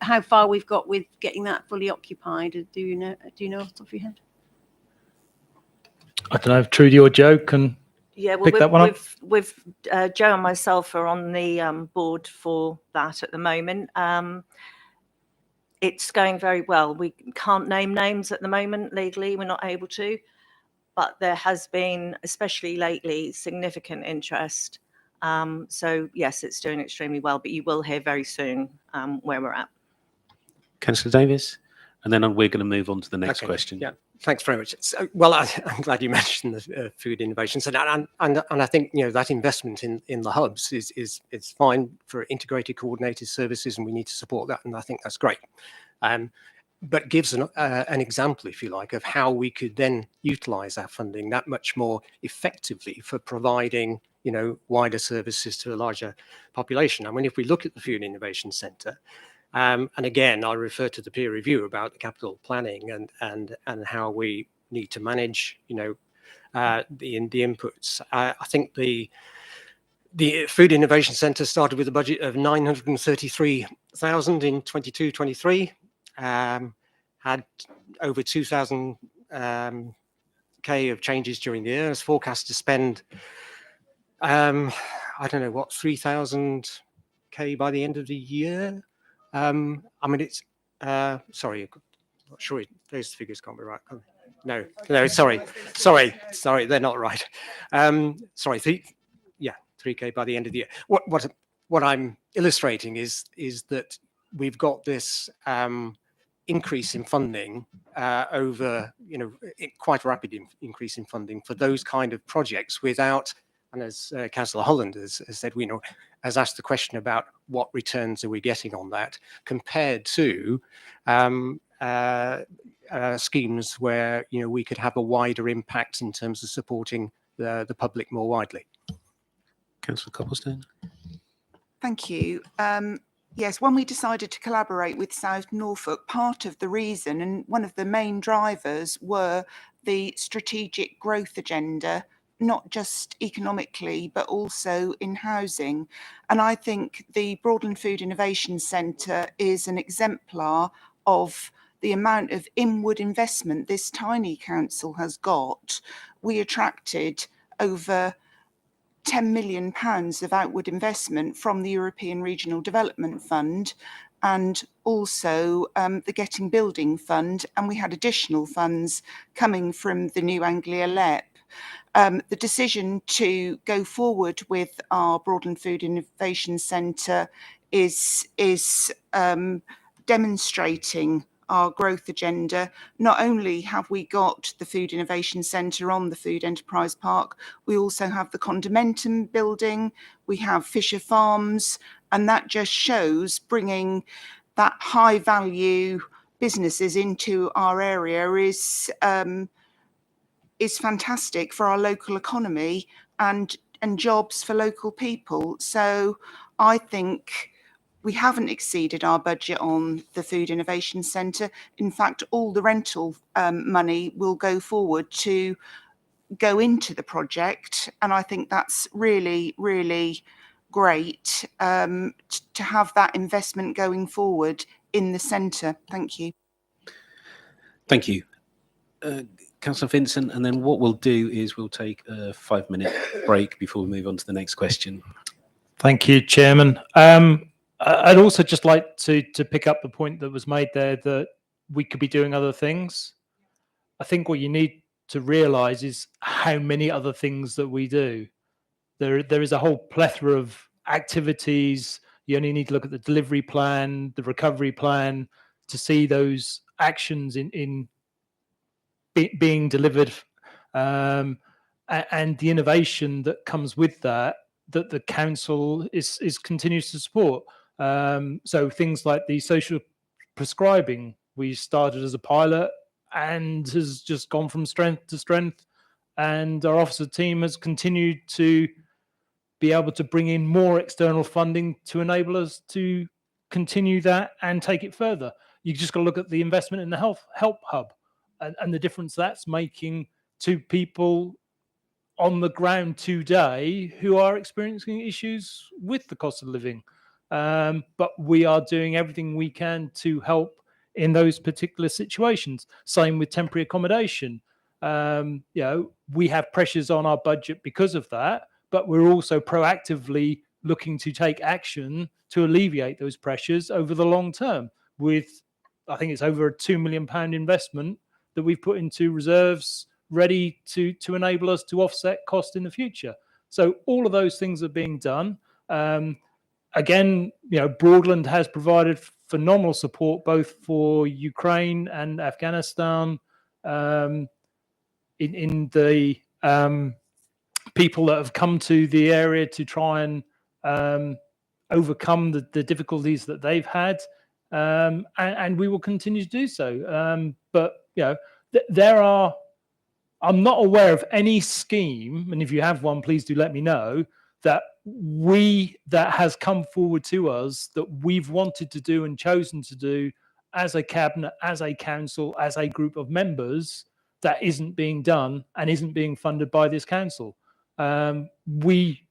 how far we've got with getting that fully occupied. Do you know off the top of your head? I don't know if Trudy or Joe can pick that one up. With Joe and myself are on the board for that at the moment. It's going very well. We can't name names at the moment legally. We're not able to, but there has been, especially lately, significant interest. So yes, it's doing extremely well, but you will hear very soon where we're at. Councillor Davis, and then we're going to move on to the next question. Yeah, thanks very much. So, well, I'm glad you mentioned the Food Innovation Centre, and I think that investment in the hubs is fine for integrated coordinated services, and we need to support that, and I think that's great. But gives an example, if you like, of how we could then utilise our funding that much more effectively for providing wider services to a larger population. I mean, if we look at the Food Innovation Centre, and again, I refer to the peer review about the capital planning and how we need to manage, the inputs. I think the Food Innovation Centre started with a budget of 933,000 in 22-23, had over 2,000 K of changes during the year. It's forecast to spend, I don't know what, 3,000 K by the end of the year. I mean, it's sorry, I'm not sure those figures can't be right. No, sorry, they're not right. Sorry, 3K by the end of the year. What I'm illustrating is that we've got this increase in funding over, quite a rapid increase in funding for those kind of projects without, and as Councillor Holland has said, has asked the question about what returns are we getting on that compared to schemes where, we could have a wider impact in terms of supporting the public more widely. Councillor Copplestone. Thank you. Yes, when we decided to collaborate with South Norfolk, part of the reason and one of the main drivers were the strategic growth agenda, not just economically, but also in housing. And I think the Broadland Food Innovation Centre is an exemplar of the amount of inward investment this tiny council has got. We attracted over £10 million of outward investment from the European Regional Development Fund and also the Getting Building Fund, and we had additional funds coming from the New Anglia LEP. The decision to go forward with our Broadland Food Innovation Centre is demonstrating our growth agenda. Not only have we got the Food Innovation Centre on the Food Enterprise Park, we also have the Condomentum building, we have Fisher Farms, and that just shows bringing that high value businesses into our area is fantastic for our local economy and jobs for local people. So I think we haven't exceeded our budget on the Food Innovation Centre. In fact, all the rental money will go forward to go into the project. And I think that's really, really great to have that investment going forward in the centre. Thank you. Thank you. Councillor Vincent, and then what we'll do is we'll take a 5-minute break before we move on to the next question. Thank you, Chairman. I'd also just like to pick up the point that was made there that we could be doing other things. I think what you need to realise is how many other things that we do. There is a whole plethora of activities. You only need to look at the delivery plan, the recovery plan, to see those actions being delivered, and the innovation that comes with that the council is continues to support. So things like the social prescribing, we started as a pilot and has just gone from strength to strength, and our officer team has continued to be able to bring in more external funding to enable us to continue that and take it further. You just got to look at the investment in the help hub and the difference that's making to people on the ground today who are experiencing issues with the cost of living. But we are doing everything we can to help in those particular situations. Same with temporary accommodation. We have pressures on our budget because of that, but we're also proactively looking to take action to alleviate those pressures over the long term with, I think it's over a £2 million investment that we've put into reserves ready to enable us to offset cost in the future. So all of those things are being done. Again, Broadland has provided phenomenal support both for Ukraine and Afghanistan, in the people that have come to the area to try and overcome the difficulties that they've had, and we will continue to do so. But there are, I'm not aware of any scheme, and if you have one, please do let me know, that has come forward to us that we've wanted to do and chosen to do as a cabinet, as a council, as a group of members, that isn't being done and isn't being funded by this council. We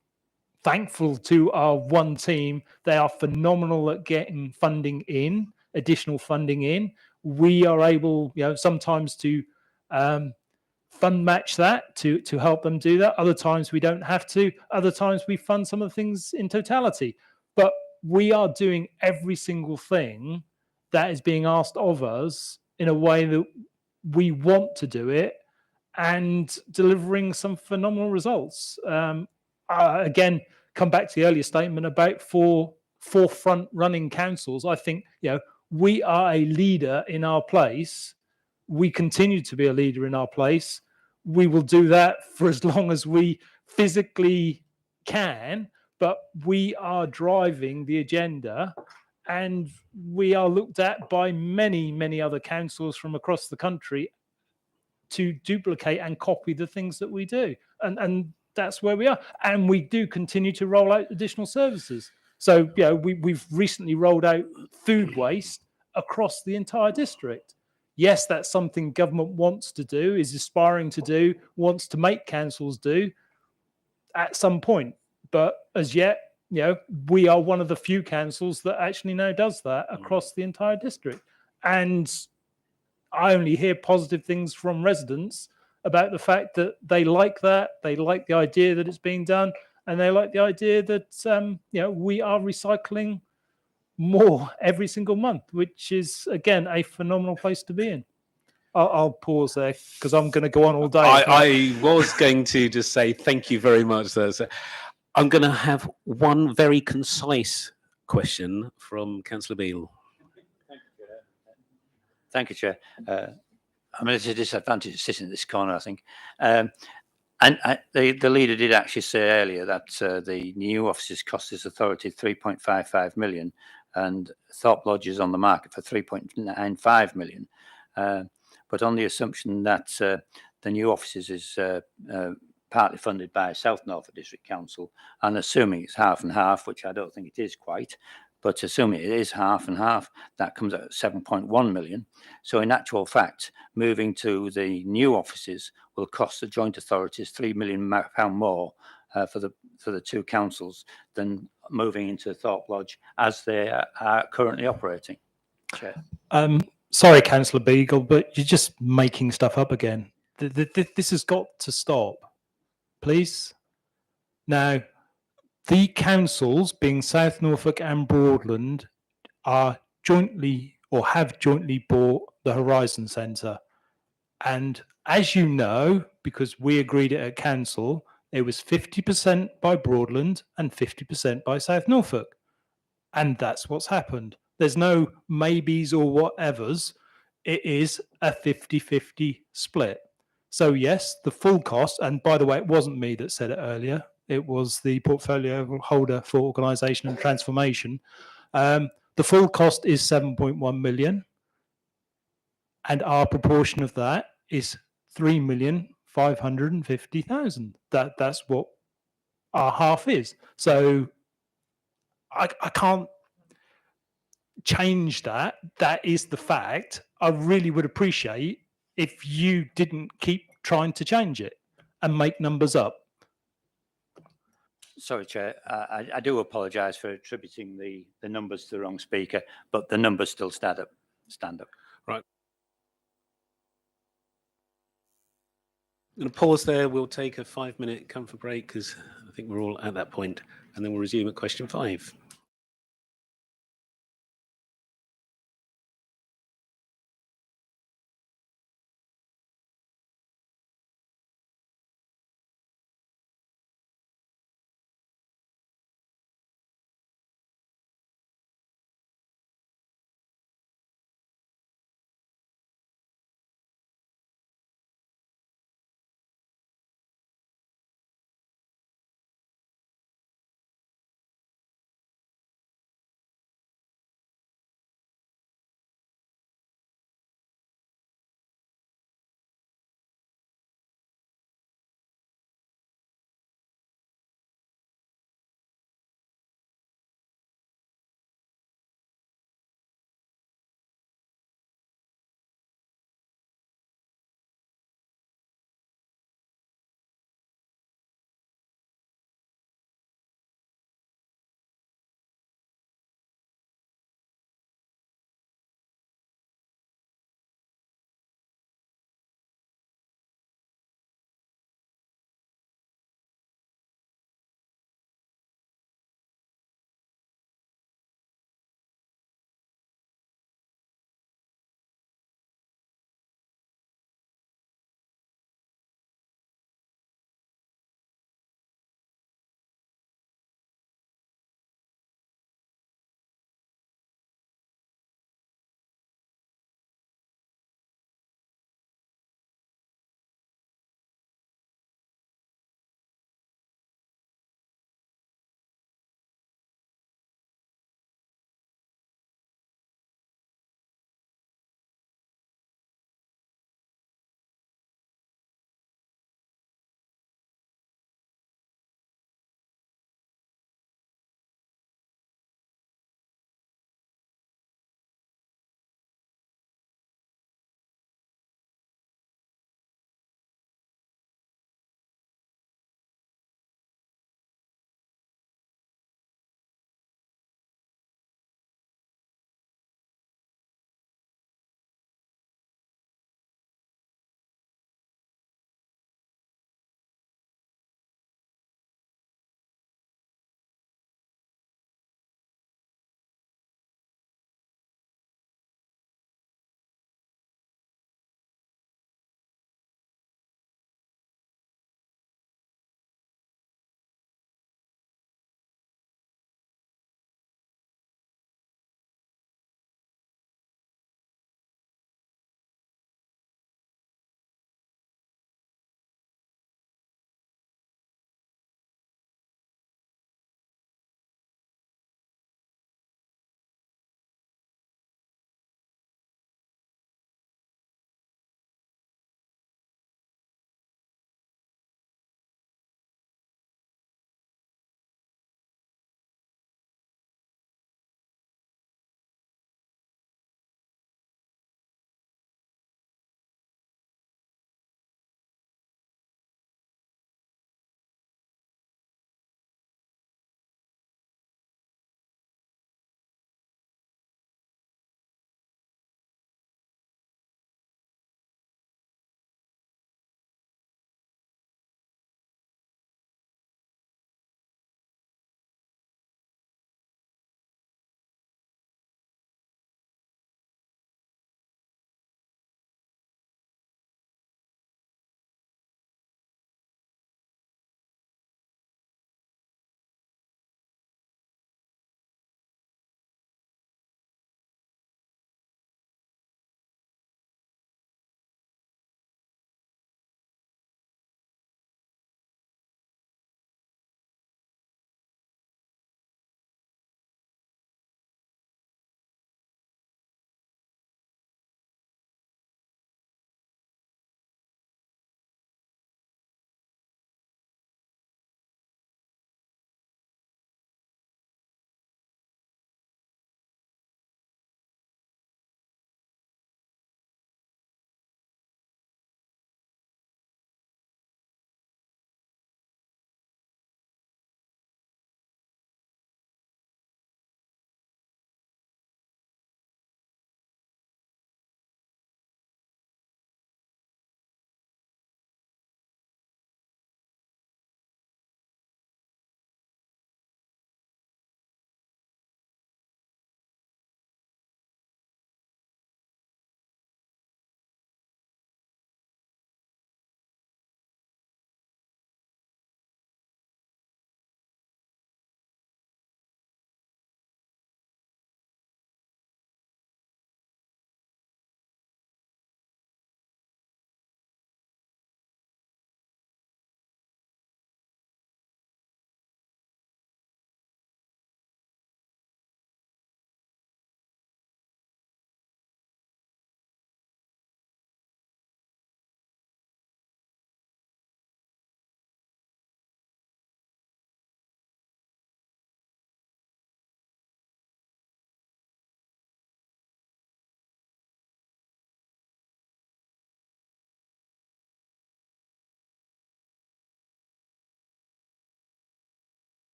thankful to our one team. They are phenomenal at getting funding in, additional funding in. We are able, sometimes to fund match that to help them do that. Other times we don't have to. Other times we fund some of the things in totality. But we are doing every single thing that is being asked of us in a way that we want to do it and delivering some phenomenal results. Again, come back to the earlier statement about forefront running councils. I think, we are a leader in our place. We continue to be a leader in our place. We will do that for as long as we physically can, but we are driving the agenda, and we are looked at by many, many other councils from across the country to duplicate and copy the things that we do. And that's where we are. And we do continue to roll out additional services. So, we've recently rolled out food waste across the entire district. Yes, that's something government wants to do, is aspiring to do, wants to make councils do at some point. But as yet, we are one of the few councils that actually now does that across the entire district. And I only hear positive things from residents about the fact that they like that, they like the idea that it's being done, and they like the idea that we are recycling more every single month, which is, again, a phenomenal place to be in. I'll pause there because I'm going to go on all day. I was going to just say thank you very much, sir. So I'm going to have one very concise question from Councillor Beale. Thank you, Chair. It's a disadvantage of sitting in this corner, I think. And the leader did actually say earlier that the new offices cost this authority 3.55 million, and Thorpe Lodge is on the market for 3.95 million. But on the assumption that the new offices is partly funded by South Norfolk District Council, and assuming it's half and half, which I don't think it is quite, but assuming it is half and half, that comes out at 7.1 million. So in actual fact, moving to the new offices will cost the joint authorities £3 million more for the two councils than moving into Thorpe Lodge as they are currently operating. Chair. Sorry, Councillor Beagle, but you're just making stuff up again. This has got to stop, please. Now, the councils, being South Norfolk and Broadland, are jointly or have jointly bought the Horizon Centre. And as you know, because we agreed it at council, it was 50% by Broadland and 50% by South Norfolk. And that's what's happened. There's no maybes or whatevers. It is a 50-50 split. So yes, the full cost, and by the way, it wasn't me that said it earlier. It was the portfolio holder for organisation and transformation. The full cost is 7.1 million. And our proportion of that is 3,550,000. That's what our half is. So I can't change that. That is the fact. I really would appreciate if you didn't keep trying to change it and make numbers up. Sorry, Chair. I do apologise for attributing the numbers to the wrong speaker, but the numbers still stand up. Right. I'm going to pause there. We'll take a 5-minute comfort break because I think we're all at that point, and then we'll resume at question 5.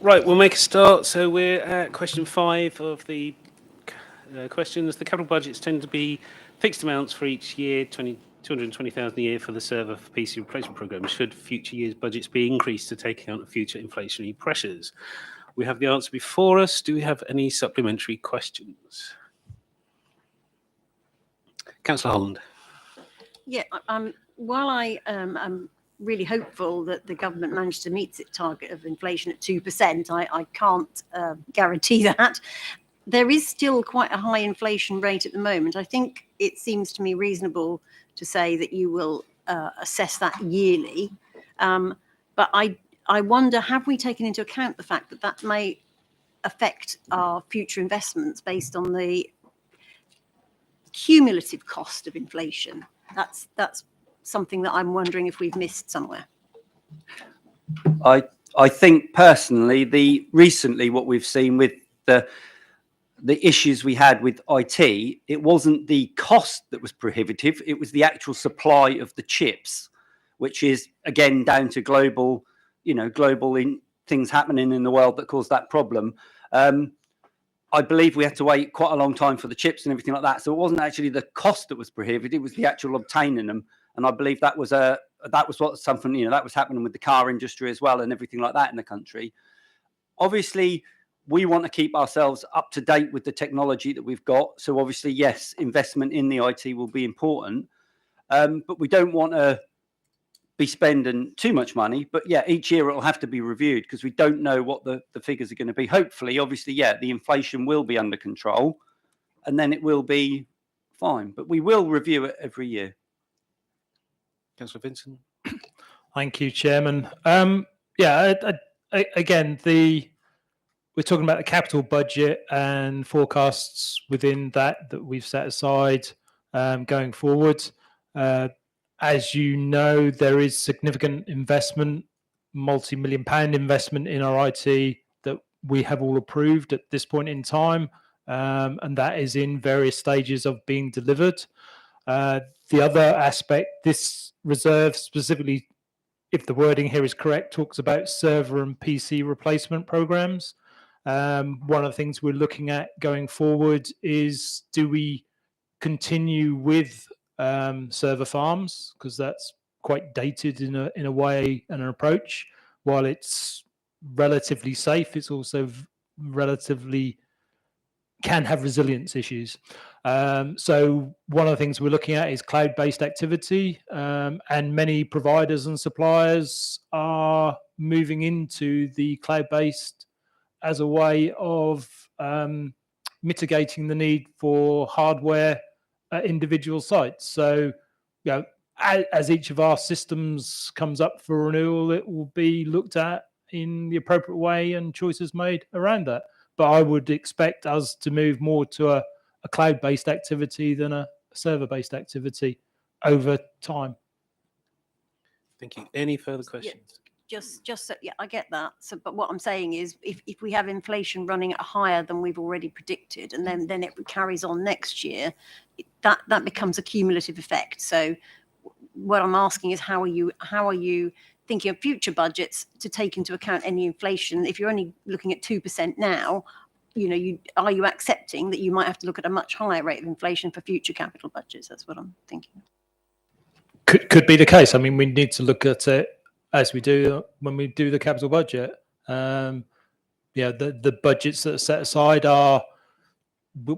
Right, we'll make a start. So we're at question 5 of the questions. The capital budgets tend to be fixed amounts for each year, 220,000 a year for the server for PC replacement program. Should future years' budgets be increased to take account of future inflationary pressures? We have the answer before us. Do we have any supplementary questions? Councillor Holland. Yeah, while I'm really hopeful that the government managed to meet its target of inflation at 2%, I can't guarantee that. There is still quite a high inflation rate at the moment. I think it seems to me reasonable to say that you will assess that yearly. But I wonder, have we taken into account the fact that that may affect our future investments based on the cumulative cost of inflation? That's something that I'm wondering if we've missed somewhere. I think personally, recently what we've seen with the issues we had with IT, it wasn't the cost that was prohibitive, it was the actual supply of the chips, which is again down to global things happening in the world that caused that problem. I believe we had to wait quite a long time for the chips and everything like that. So it wasn't actually the cost that was prohibited; it was the actual obtaining them. And I believe that was something that was happening with the car industry as well and everything like that in the country. Obviously, we want to keep ourselves up to date with the technology that we've got. So obviously, yes, investment in the IT will be important, but we don't want to be spending too much money. But yeah, each year it'll have to be reviewed because we don't know what the figures are going to be. Hopefully, obviously, yeah, the inflation will be under control and then it will be fine. But we will review it every year. Councillor Vincent. Thank you, Chairman. Again, we're talking about the capital budget and forecasts within that we've set aside going forward. As you know, there is significant investment, multi-million pound investment in our IT that we have all approved at this point in time, and that is in various stages of being delivered. The other aspect, this reserve specifically, if the wording here is correct, talks about server and PC replacement programs. One of the things we're looking at going forward is, do we continue with server farms, because that's quite dated in a way and an approach. While it's relatively safe, it's also relatively can have resilience issues. So one of the things we're looking at is cloud-based activity, and many providers and suppliers are moving into the cloud-based as a way of mitigating the need for hardware at individual sites. So, as each of our systems comes up for renewal, it will be looked at in the appropriate way and choices made around that. But I would expect us to move more to a cloud-based activity than a server-based activity over time. Thank you. Any further questions? Yeah, I get that. So, but what I'm saying is, if we have inflation running at higher than we've already predicted, and then it carries on next year, that becomes a cumulative effect. So, what I'm asking is, how are you thinking of future budgets to take into account any inflation? If you're only looking at 2% now, are you accepting that you might have to look at a much higher rate of inflation for future capital budgets? That's what I'm thinking. Could be the case. I mean, we need to look at it as we do when we do the capital budget. The budgets that are set aside are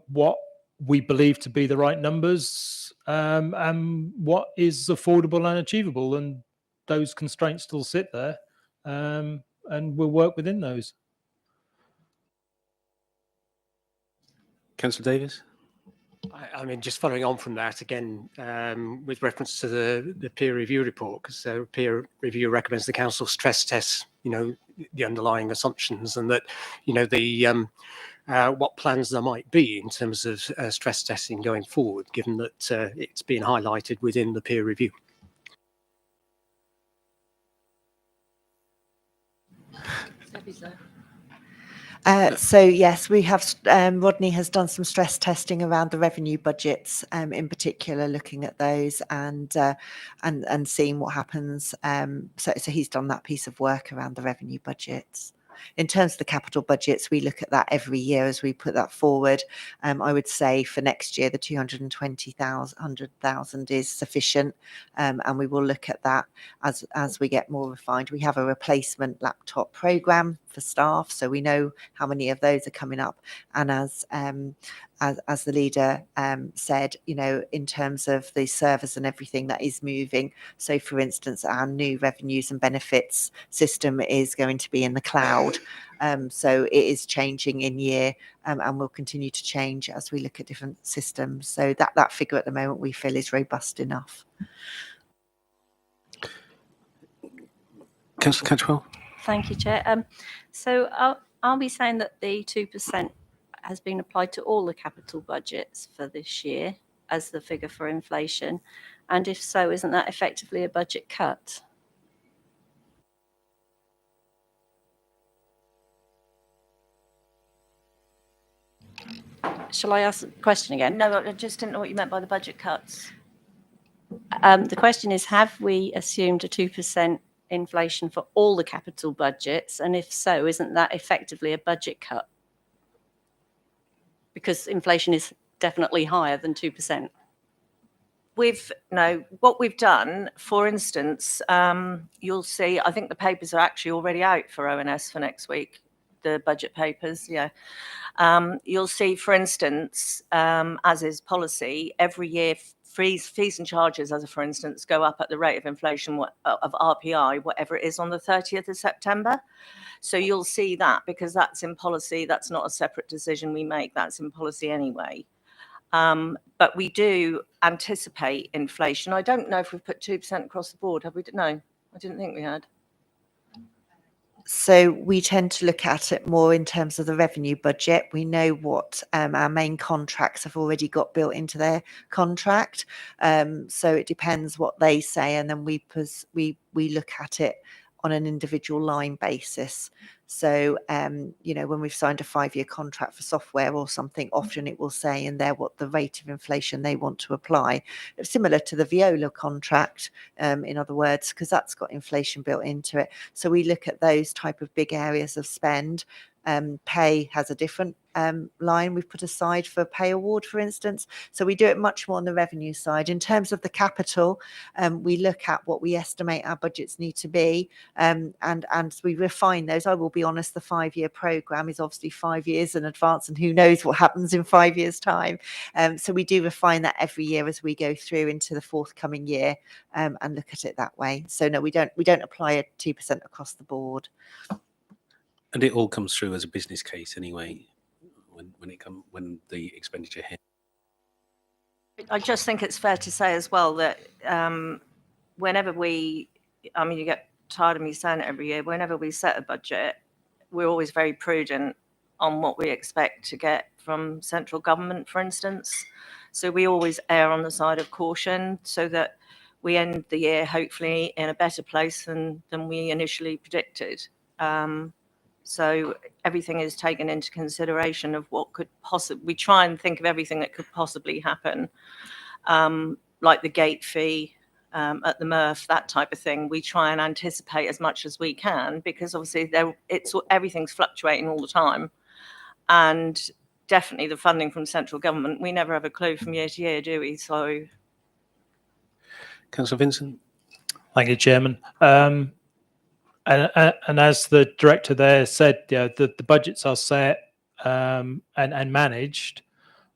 what we believe to be the right numbers, and what is affordable and achievable, and those constraints still sit there, and we'll work within those. Councillor Davis. I mean, just following on from that again, with reference to the peer review report, because the peer review recommends the council stress test, the underlying assumptions, and that, what plans there might be in terms of stress testing going forward, given that it's been highlighted within the peer review. So yes, we have. Rodney has done some stress testing around the revenue budgets, in particular, looking at those and seeing what happens. So he's done that piece of work around the revenue budgets. In terms of the capital budgets, we look at that every year as we put that forward. I would say for next year, the 220,000 is sufficient, and we will look at that as we get more refined. We have a replacement laptop program for staff, so we know how many of those are coming up. And as the leader said, you know, in terms of the servers and everything that is moving. So, for instance, our new revenues and benefits system is going to be in the cloud. So it is changing in year, and will continue to change as we look at different systems. So that figure at the moment we feel is robust enough. Councillor Catchwell. Thank you, Chair. So are we saying that the 2% has been applied to all the capital budgets for this year as the figure for inflation? And if so, isn't that effectively a budget cut? Shall I ask the question again? No, I just didn't know what you meant by the budget cuts. The question is, have we assumed a 2% inflation for all the capital budgets? And if so, isn't that effectively a budget cut? Because inflation is definitely higher than 2%. What we've done, for instance, you'll see, I think the papers are actually already out for ONS for next week, the budget papers, yeah. You'll see, for instance, as is policy, every year fees and charges, as a for instance, go up at the rate of inflation of RPI, whatever it is, on the 30th of September. So you'll see that, because that's in policy. That's not a separate decision we make. That's in policy anyway. But we do anticipate inflation. I don't know if we've put 2% across the board. Have we? No, I didn't think we had. So we tend to look at it more in terms of the revenue budget. We know what our main contracts have already got built into their contract. So it depends what they say, and then we look at it on an individual line basis. So, you know, when we've signed a 5-year contract for software or something, often it will say in there what the rate of inflation they want to apply. It's similar to the Viola contract, in other words, because that's got inflation built into it. So we look at those type of big areas of spend. Pay has a different line we've put aside for pay award, for instance. So we do it much more on the revenue side. In terms of the capital, we look at what we estimate our budgets need to be, and we refine those. I will be honest, the 5-year programme is obviously 5 years in advance, and who knows what happens in 5 years' time. So we do refine that every year as we go through into the forthcoming year, and look at it that way. So no, we don't apply a 2% across the board. And it all comes through as a business case anyway, when the expenditure hits. I just think it's fair to say as well that whenever you get tired of me saying it every year, whenever we set a budget, we're always very prudent on what we expect to get from central government, for instance. So we always err on the side of caution so that we end the year hopefully in a better place than we initially predicted. So everything is taken into consideration of what could possibly, we try and think of everything that could possibly happen, like the gate fee at the MRF, that type of thing. We try and anticipate as much as we can, because obviously everything's fluctuating all the time. And definitely the funding from central government, we never have a clue from year to year, do we? So. Councillor Vincent. Thank you, Chairman. And as the director there said, the budgets are set and managed,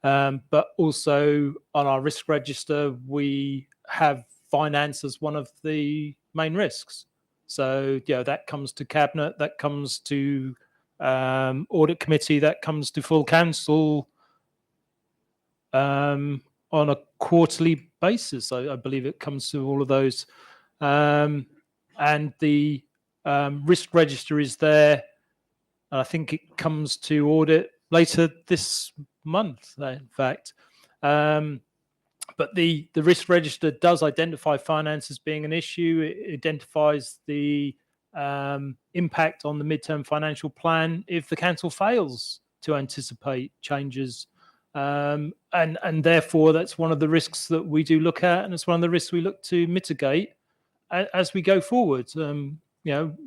but also on our risk register, we have finance as one of the main risks. So that comes to cabinet, that comes to audit committee, that comes to full council on a quarterly basis. I believe it comes to all of those, and the risk register is there. I think it comes to audit later this month, in fact. But the risk register does identify finance as being an issue. It identifies the impact on the midterm financial plan if the council fails to anticipate changes. And therefore, that's one of the risks that we do look at, and it's one of the risks we look to mitigate as we go forward.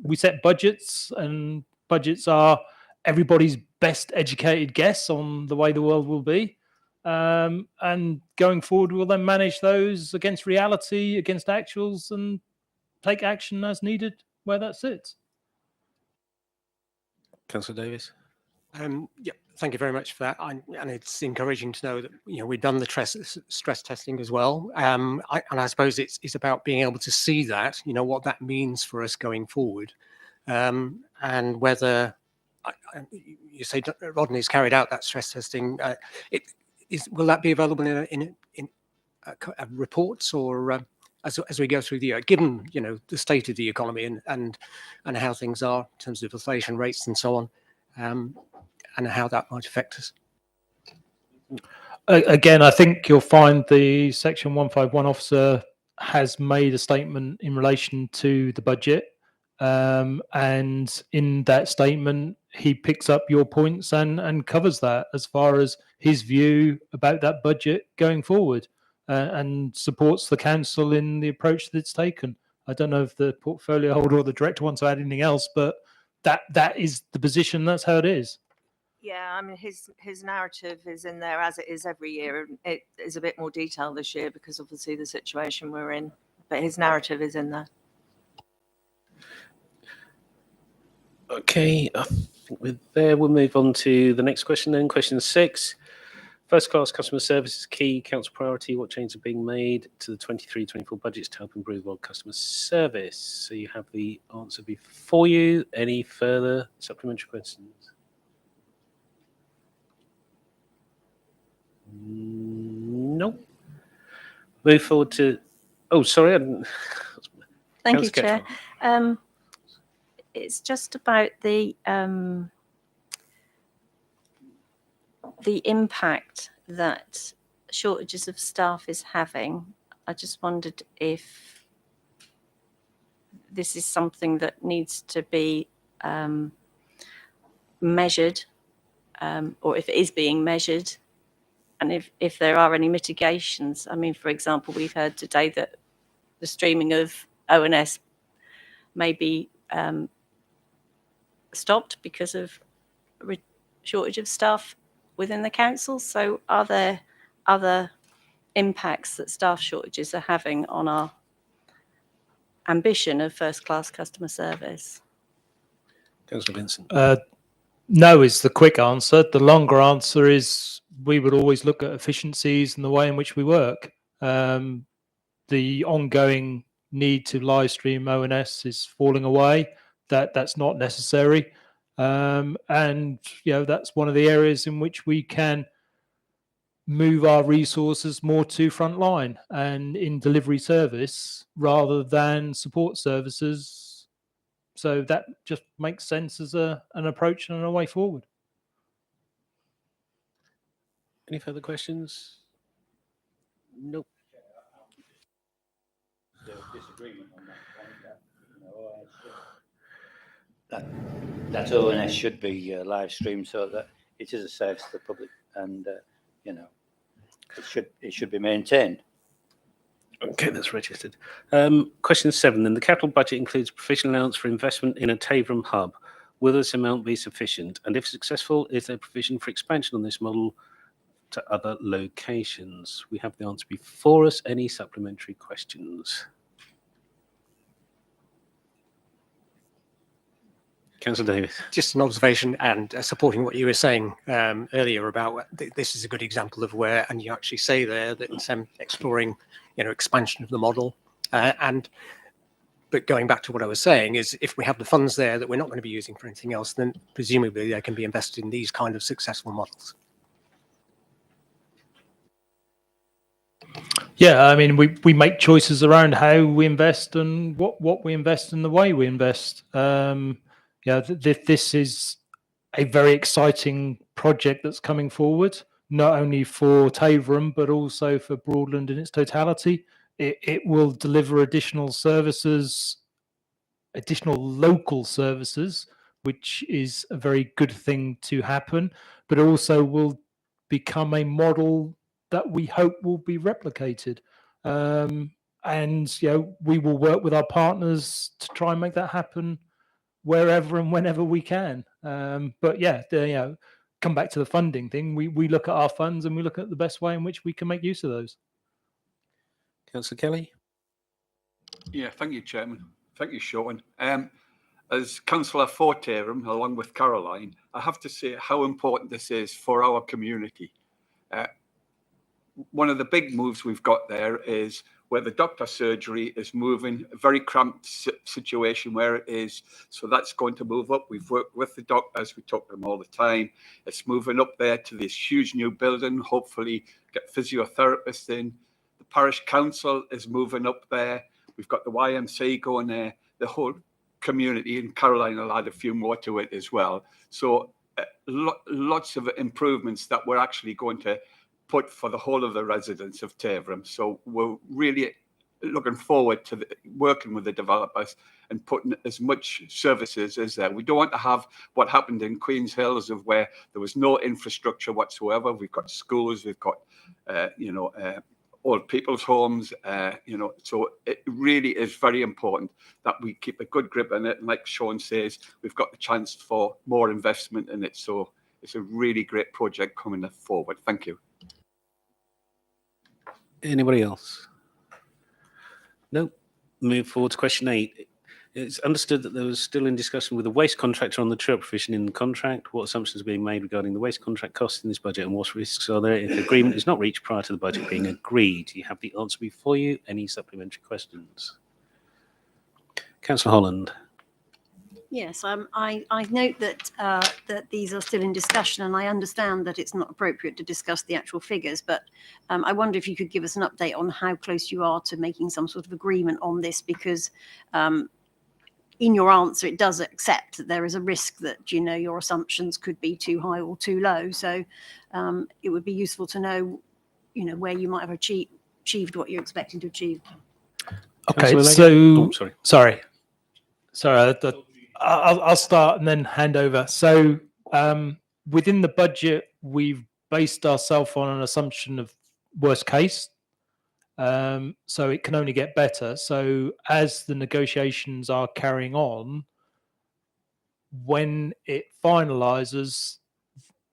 We set budgets, and budgets are everybody's best educated guess on the way the world will be. And going forward, we'll then manage those against reality, against actuals, and take action as needed where that sits. Councillor Davis. Yeah, thank you very much for that. And it's encouraging to know that we've done the stress testing as well. And I suppose it's about being able to see that, what that means for us going forward, and whether you say Rodney's carried out that stress testing. Will that be available in reports or as we go through the year, given the state of the economy and how things are in terms of inflation rates and so on? And how that might affect us. Again, I think you'll find the Section 151 officer has made a statement in relation to the budget. And in that statement, he picks up your points and covers that as far as his view about that budget going forward, and supports the council in the approach that it's taken. I don't know if the portfolio holder or the director wants to add anything else, but that is the position. That's how it is. Yeah, I mean, his narrative is in there as it is every year. It is a bit more detailed this year because obviously the situation we're in, but his narrative is in there. Okay, I think we're there. We'll move on to the next question then. Question 6. First class customer service is key. Council priority. What changes are being made to the 23-24 budgets to help improve world customer service? So you have the answer before you. Any further supplementary questions? No. Move forward to. Oh, sorry. Thank you, Chair. It's just about the impact that shortages of staff is having. I just wondered if this is something that needs to be measured, or if it is being measured, and if there are any mitigations. I mean, for example, we've heard today that the streaming of ONS may be stopped because of shortage of staff within the council. So are there other impacts that staff shortages are having on our ambition of first-class customer service? Councillor Vincent. No is the quick answer. The longer answer is we would always look at efficiencies and the way in which we work. The ongoing need to live stream ONS is falling away. That's not necessary. And that's one of the areas in which we can move our resources more to frontline and in delivery service rather than support services. So that just makes sense as an approach and a way forward. Any further questions? Nope. That ONS should be live streamed so that it is a service to the public, and it should be maintained. Okay, that's registered. Question 7. Then the capital budget includes provision allowance for investment in a Tavrum hub. Will this amount be sufficient? And if successful, is there provision for expansion on this model to other locations? We have the answer before us. Any supplementary questions? Councillor Davis. Just an observation and supporting what you were saying earlier about this is a good example of where, and you actually say there that exploring, expansion of the model, but going back to what I was saying is if we have the funds there that we're not going to be using for anything else, then presumably they can be invested in these kind of successful models. Yeah, I mean, we make choices around how we invest and what we invest and the way we invest. This is a very exciting project that's coming forward, not only for Tavrum, but also for Broadland in its totality. It will deliver additional services, additional local services, which is a very good thing to happen, but also will become a model that we hope will be replicated. And we will work with our partners to try and make that happen wherever and whenever we can. But yeah, come back to the funding thing. We look at our funds and we look at the best way in which we can make use of those. Councillor Kelly. Yeah, thank you, Chairman. Thank you, Sean. As Councillor for Terham, along with Caroline, I have to say how important this is for our community. One of the big moves we've got there is where the doctor surgery is moving, a very cramped situation where it is. So that's going to move up. We've worked with the doctors, we talk to them all the time. It's moving up there to this huge new building, hopefully get physiotherapists in. The parish council is moving up there. We've got the YMCA going there, the whole community, and Caroline will add a few more to it as well. So lots of improvements that we're actually going to put for the whole of the residents of Terham. So we're really looking forward to working with the developers and putting as much services as there. We don't want to have what happened in Queen's Hills, of where there was no infrastructure whatsoever. We've got schools, we've got old people's homes, so it really is very important that we keep a good grip on it. And like Sean says, we've got the chance for more investment in it. So it's a really great project coming forward. Thank you. Anybody else? No. Move forward to question 8. It's understood that there was still in discussion with the waste contractor on the true-up provision in the contract. What assumptions are being made regarding the waste contract costs in this budget, and what risks are there if the agreement is not reached prior to the budget being agreed? You have the answer before you. Any supplementary questions? Councillor Holland. Yes, I note that these are still in discussion, and I understand that it's not appropriate to discuss the actual figures, but I wonder if you could give us an update on how close you are to making some sort of agreement on this, because in your answer, it does accept that there is a risk that, your assumptions could be too high or too low. So it would be useful to know, where you might have achieved what you're expecting to achieve. Okay, so sorry. I'll start and then hand over. So within the budget, we've based ourselves on an assumption of worst case. So it can only get better. So as the negotiations are carrying on, when it finalizes,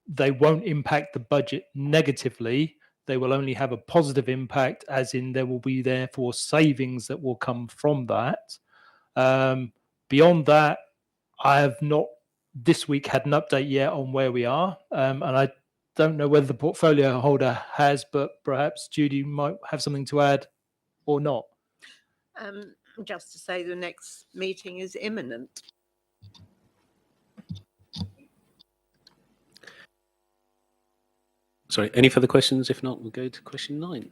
they won't impact the budget negatively. They will only have a positive impact, as in there will be therefore savings that will come from that. Beyond that, I have not this week had an update yet on where we are. And I don't know whether the portfolio holder has, but perhaps Judy might have something to add or not. Just to say the next meeting is imminent. Sorry, any further questions? If not, we'll go to question 9.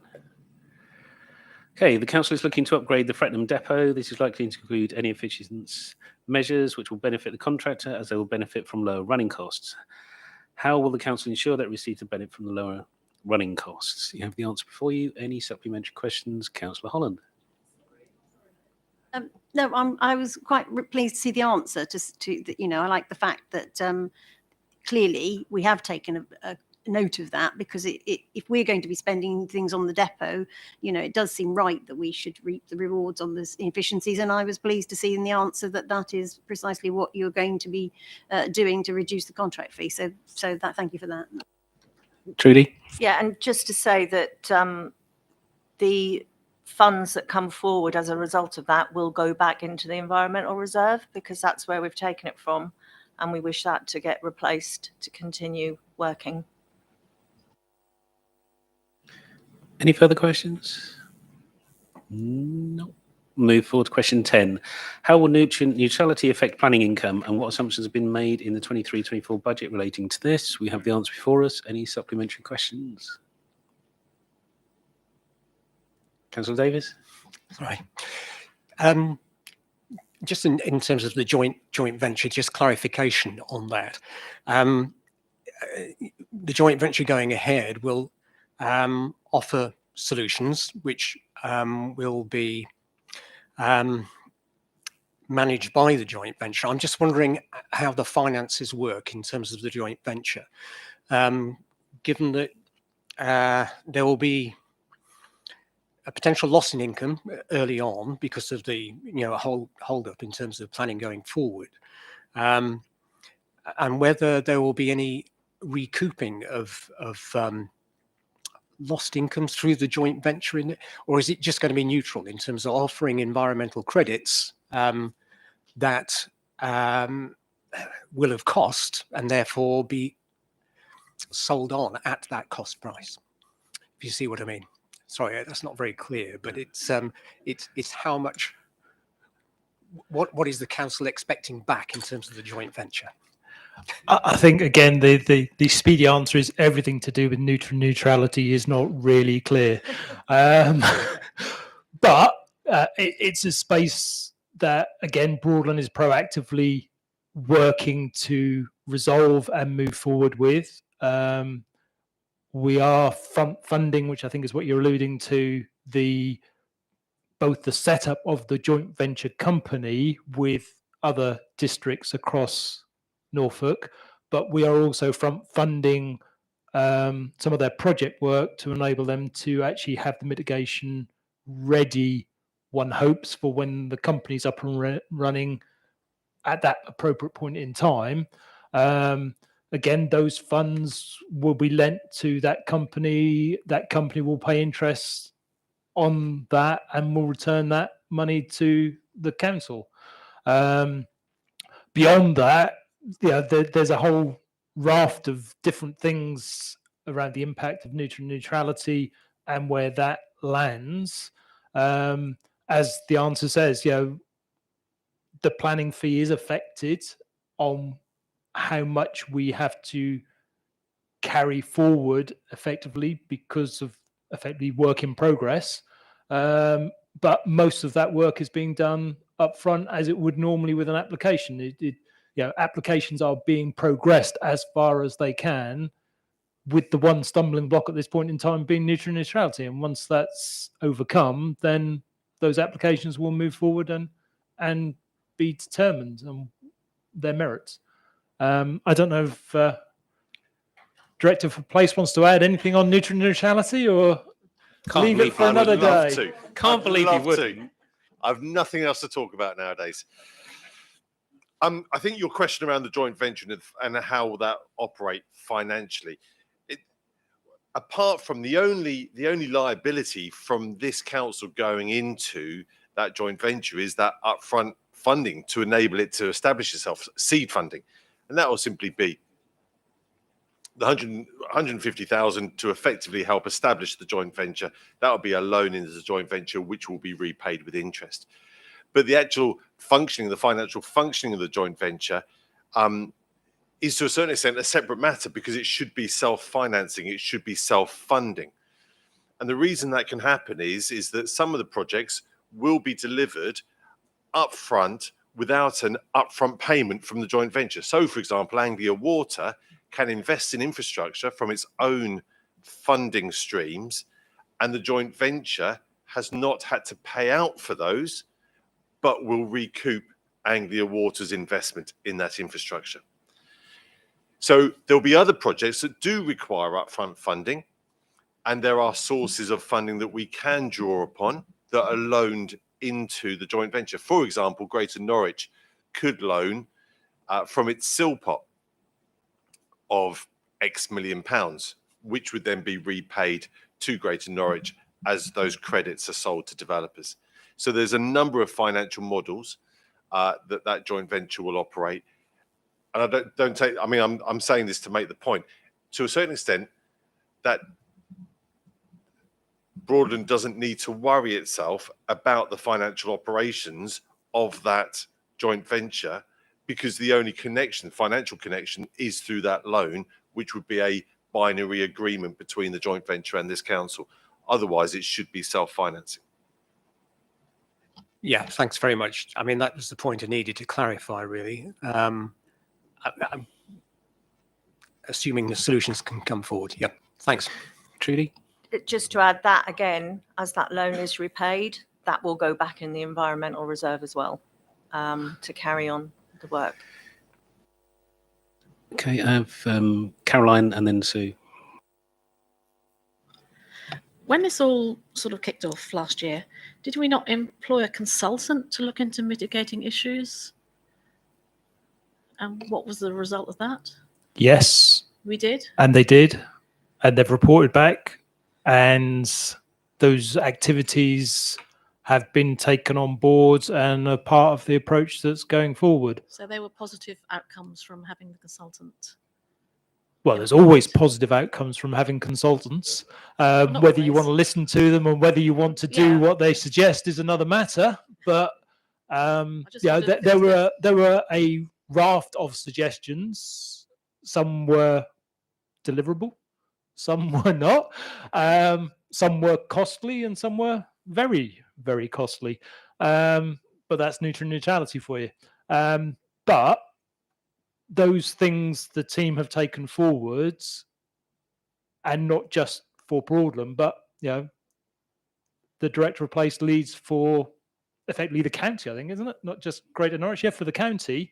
Okay, the council is looking to upgrade the Frettenham depot. This is likely to include any efficiency measures which will benefit the contractor, as they will benefit from lower running costs. How will the council ensure that it receives a benefit from the lower running costs? You have the answer before you. Any supplementary questions? Councillor Holland. No, I was quite pleased to see the answer I like the fact that clearly we have taken a note of that, because if we're going to be spending things on the depot, it does seem right that we should reap the rewards on the efficiencies. And I was pleased to see in the answer that is precisely what you're going to be doing to reduce the contract fee. So thank you for that. Trudy? Yeah, and just to say that the funds that come forward as a result of that will go back into the environmental reserve, because that's where we've taken it from, and we wish that to get replaced to continue working. Any further questions? No. Move forward to question 10. How will nutrient neutrality affect planning income, and what assumptions have been made in the 23-24 budget relating to this? We have the answer before us. Any supplementary questions? Councillor Davies? Sorry. Just in terms of the joint venture, just clarification on that. The joint venture going ahead will offer solutions which will be managed by the joint venture. I'm just wondering how the finances work in terms of the joint venture, given that there will be a potential loss in income early on because of the hold up in terms of planning going forward. and whether there will be any recouping of lost incomes through the joint venture in it, or is it just going to be neutral in terms of offering environmental credits that will have cost and therefore be sold on at that cost price? If you see what I mean. Sorry, that's not very clear, but it's how much. What is the council expecting back in terms of the joint venture? I think again the speedy answer is everything to do with neutrality is not really clear, but it's a space that again Broadland is proactively working to resolve and move forward with. We are funding, which I think is what you're alluding to, both the setup of the joint venture company with other districts across Norfolk, but we are also funding some of their project work to enable them to actually have the mitigation ready, one hopes, for when the company's up and running at that appropriate point in time. Again, those funds will be lent to that company. That company will pay interest on that and will return that money to the council. Beyond that, there's a whole raft of different things around the impact of neutrality and where that lands. As the answer says, the planning fee is affected on how much we have to carry forward effectively because of effectively work in progress. But most of that work is being done upfront as it would normally with an application. Applications are being progressed as far as they can, with the one stumbling block at this point in time being neutrality. And once that's overcome, then those applications will move forward and be determined on their merits. I don't know if Director for Place wants to add anything on neutrality, or leave it for another day. Can't believe you wouldn't. I've nothing else to talk about nowadays. I think your question around the joint venture and how will that operate financially, apart from the only liability from this council going into that joint venture is that upfront funding to enable it to establish itself, seed funding, and that will simply be the 150,000 to effectively help establish the joint venture. That will be a loan into the joint venture, which will be repaid with interest. But the actual functioning, the financial functioning of the joint venture is to a certain extent a separate matter, because it should be self-financing, it should be self-funding. And the reason that can happen is that some of the projects will be delivered upfront without an upfront payment from the joint venture. So, for example, Anglia Water can invest in infrastructure from its own funding streams, and the joint venture has not had to pay out for those, but will recoup Anglia Water's investment in that infrastructure. So there'll be other projects that do require upfront funding, and there are sources of funding that we can draw upon that are loaned into the joint venture. For example, Greater Norwich could loan from its SIL pot of X million pounds, which would then be repaid to Greater Norwich as those credits are sold to developers. So there's a number of financial models that joint venture will operate. And I don't take, I mean, I'm saying this to make the point, to a certain extent, that Broadland doesn't need to worry itself about the financial operations of that joint venture, because the only connection, financial connection, is through that loan, which would be a binary agreement between the joint venture and this council. Otherwise, it should be self-financing. Yeah, thanks very much. I mean, that was the point I needed to clarify, really. I'm assuming the solutions can come forward. Yeah, thanks. Trudy? Just to add that again, as that loan is repaid, that will go back in the environmental reserve as well, to carry on the work. Okay, I have Caroline and then Sue. When this all sort of kicked off last year, did we not employ a consultant to look into mitigating issues? And what was the result of that? Yes, We did. and they did, and they've reported back, and those activities have been taken on board and are part of the approach that's going forward. So they were positive outcomes from having the consultant. Well, there's always positive outcomes from having consultants. not Whether you want always. to listen to them and whether you want to do Yeah. what they suggest is another matter. But just yeah, wondered if there it was there were a raft of suggestions. Some were deliverable, some were not. Some were costly, and some were very, very costly. But that's nutrient neutrality for you. But those things the team have taken forwards, and not just for Broadland, but the director of place leads for effectively the county, I think, isn't it? Not just Greater Norwich, yeah, for the county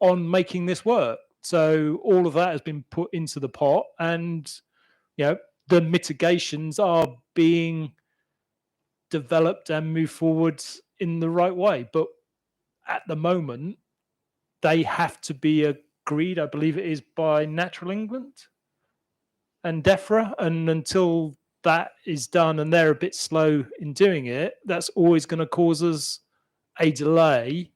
on making this work. So all of that has been put into the pot, and the mitigations are being developed and moved forwards in the right way. But at the moment, they have to be agreed, I believe it is, by Natural England and DEFRA. And until that is done and they're a bit slow in doing it, that's always going to cause us a delay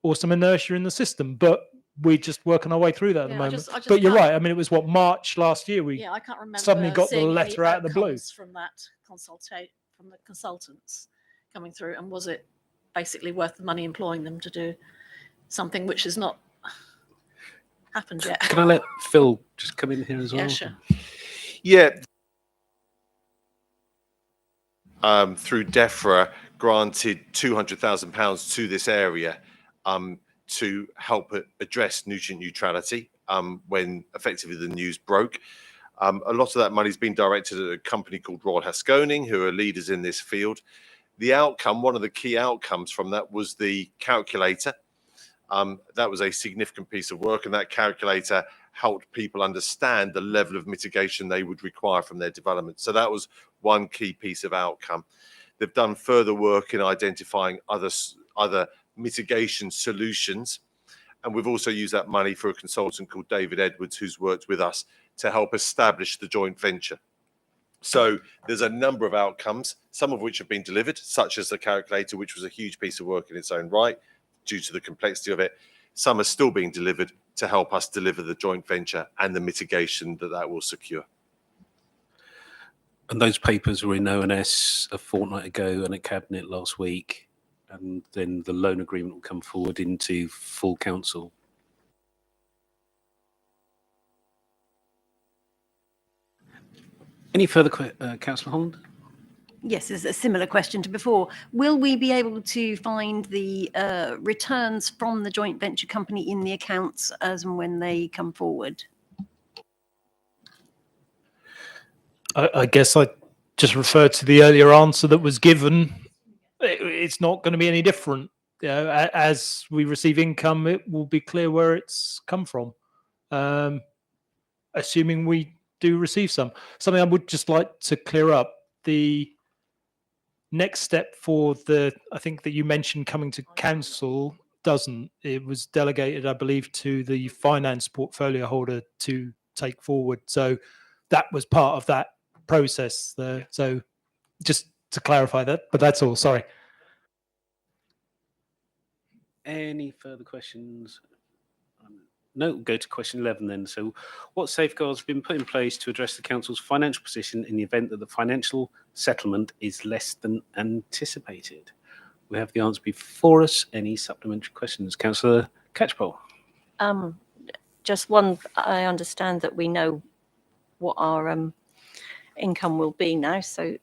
or some inertia in the system. But we're just working our way through that at the I moment. just But you're can't- right. I mean, it was what, March last year we I can't remember suddenly got the seeing any letter out of the blue. outcomes from that from the consultants coming through, and was it basically worth the money employing them to do something which has not happened yet? Can I let Phil just come in here as well? Yeah, sure. Yeah. Through DEFRA, granted £200,000 to this area to help address nutrient neutrality when effectively the news broke. A lot of that money has been directed at a company called Royal Haskoning, who are leaders in this field. The outcome, one of the key outcomes from that, was the calculator. That was a significant piece of work, and that calculator helped people understand the level of mitigation they would require from their development. So that was one key piece of outcome. They've done further work in identifying other mitigation solutions, and we've also used that money for a consultant called David Edwards, who's worked with us to help establish the joint venture. So there's a number of outcomes, some of which have been delivered, such as the calculator, which was a huge piece of work in its own right due to the complexity of it. Some are still being delivered to help us deliver the joint venture and the mitigation that will secure. And those papers were in ONS a fortnight ago and at Cabinet last week, and then the loan agreement will come forward into full council. Any further Councillor Holland? Yes, it's a similar question to before. Will we be able to find the returns from the joint venture company in the accounts as and when they come forward? I guess I just refer to the earlier answer that was given. It's not going to be any different. As we receive income, it will be clear where it's come from, assuming we do receive some. Something I would just like to clear up: the next step for I think that you mentioned coming to council doesn't. It was delegated, I believe, to the finance portfolio holder to take forward. So that was part of that process there. So just to clarify that, but that's all. Sorry. Any further questions? No, we'll go to question 11 then. So what safeguards have been put in place to address the council's financial position in the event that the financial settlement is less than anticipated? We have the answer before us. Any supplementary questions? Councillor Catchpole. Just one, I understand that we know what our income will be now. So,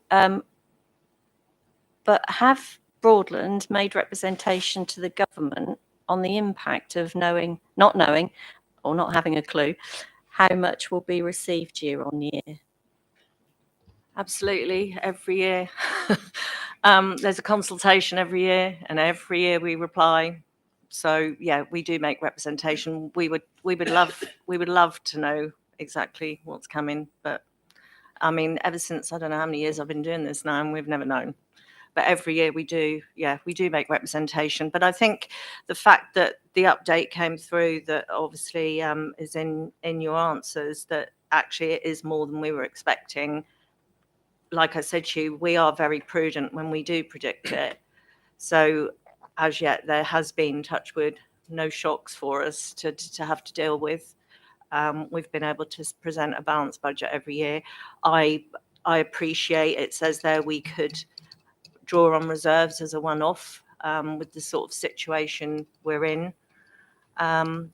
but have Broadland made representation to the government on the impact of not knowing or not having a clue how much will be received year on year? Absolutely, every year. There's a consultation every year, and every year we reply. So yeah, we do make representation. We would love to know exactly what's coming, but I mean, ever since I don't know how many years I've been doing this now, and we've never known. But every year we do make representation. But I think the fact that the update came through that obviously is in your answers, that actually it is more than we were expecting. Like I said to you, we are very prudent when we do predict it. So as yet, there has been, touch wood, no shocks for us to have to deal with. We've been able to present a balanced budget every year. I appreciate it says there we could draw on reserves as a one-off with the sort of situation we're in.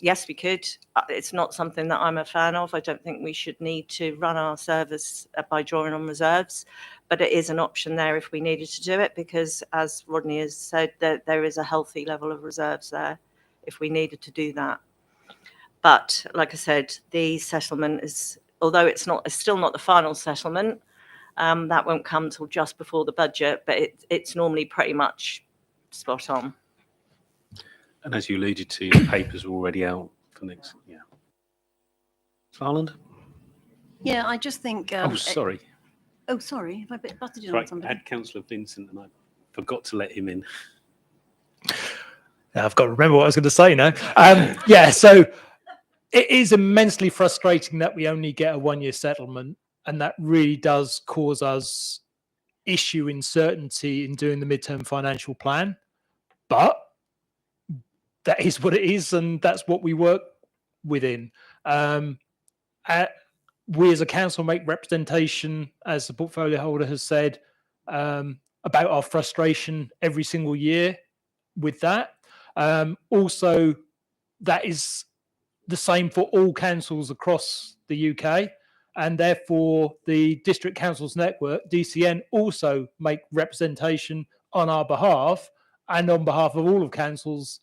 Yes, we could. It's not something that I'm a fan of. I don't think we should need to run our service by drawing on reserves, but it is an option there if we needed to do it, because as Rodney has said, there is a healthy level of reserves there if we needed to do that. But like I said, the settlement is, although it's still not the final settlement, that won't come till just before the budget, but it's normally pretty much spot on. And as you alluded to, the papers are already out for next. Yeah. Farland? Yeah, I just think. Oh, sorry. Oh, sorry. Have I butted in on Right, I somebody? had Councillor Vincent and I forgot to let him in. Now I've got to remember what I was going to say now. Yeah, so it is immensely frustrating that we only get a one-year settlement, and that really does cause us issue uncertainty in doing the midterm financial plan. But that is what it is, and that's what we work within. We as a council make representation, as the portfolio holder has said, about our frustration every single year with that. Also, that is the same for all councils across the UK, and therefore the District Councils Network, DCN, also make representation on our behalf and on behalf of all of councils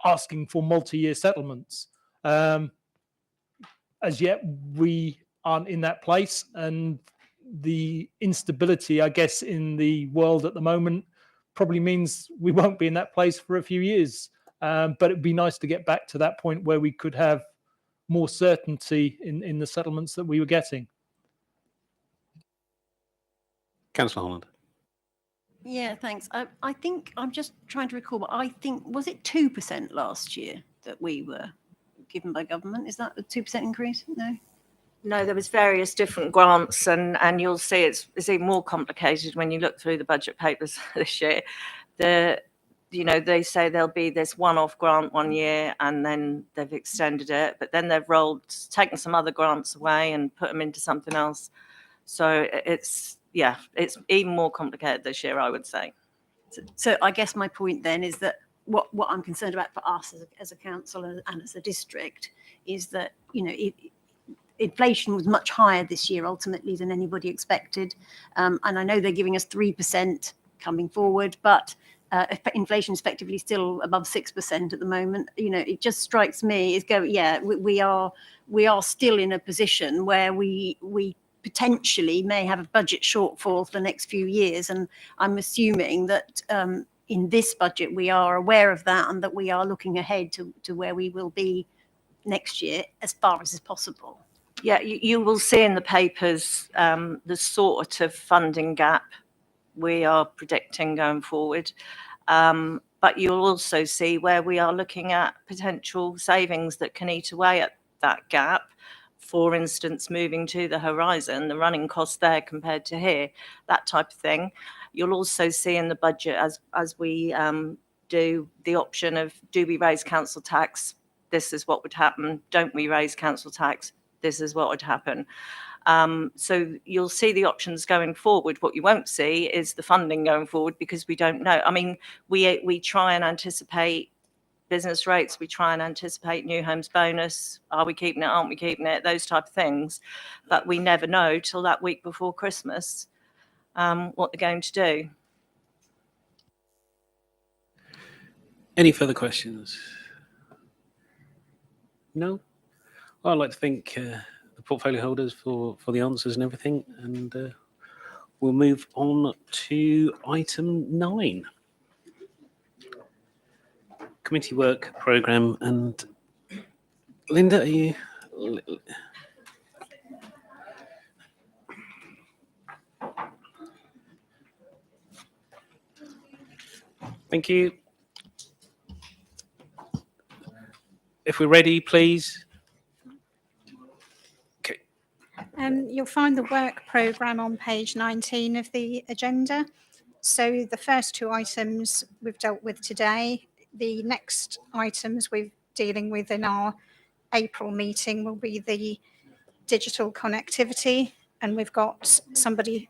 asking for multi-year settlements. As yet, we aren't in that place, and the instability, I guess, in the world at the moment probably means we won't be in that place for a few years. But it'd be nice to get back to that point where we could have more certainty in the settlements that we were getting. Councillor Holland. Yeah, thanks. I think I'm just trying to recall, but I think, was it 2% last year that we were given by government? Is that a 2% increase? No? No, there was various different grants, and you'll see it's even more complicated when you look through the budget papers this year. They say there'll be this one-off grant one year, and then they've extended it, but then they've taken some other grants away and put them into something else. So it's even more complicated this year, I would say. So I guess my point then is that what I'm concerned about for us as a council and as a district is that, inflation was much higher this year ultimately than anybody expected. And I know they're giving us 3% coming forward, but inflation is effectively still above 6% at the moment. It just strikes me as we are still in a position where we potentially may have a budget shortfall for the next few years. And I'm assuming that in this budget, we are aware of that and that we are looking ahead to where we will be next year as far as is possible. Yeah, you will see in the papers the sort of funding gap we are predicting going forward. But you'll also see where we are looking at potential savings that can eat away at that gap. For instance, moving to the horizon, the running cost there compared to here, that type of thing. You'll also see in the budget as we do the option of, do we raise council tax? This is what would happen. Don't we raise council tax? This is what would happen. So you'll see the options going forward. What you won't see is the funding going forward, because we don't know. I mean, we try and anticipate business rates. We try and anticipate new homes bonus. Are we keeping it? Aren't we keeping it? Those type of things. But we never know till that week before Christmas what they're going to do. Any further questions? No? Well, I'd like to thank the portfolio holders for the answers and everything, and we'll move on to item 9. Committee work programme. And Linda, are you? Thank you. If we're ready, please. Okay. You'll find the work programme on page 19 of the agenda. So the first two items we've dealt with today. The next items we're dealing with in our April meeting will be the digital connectivity, and we've got somebody.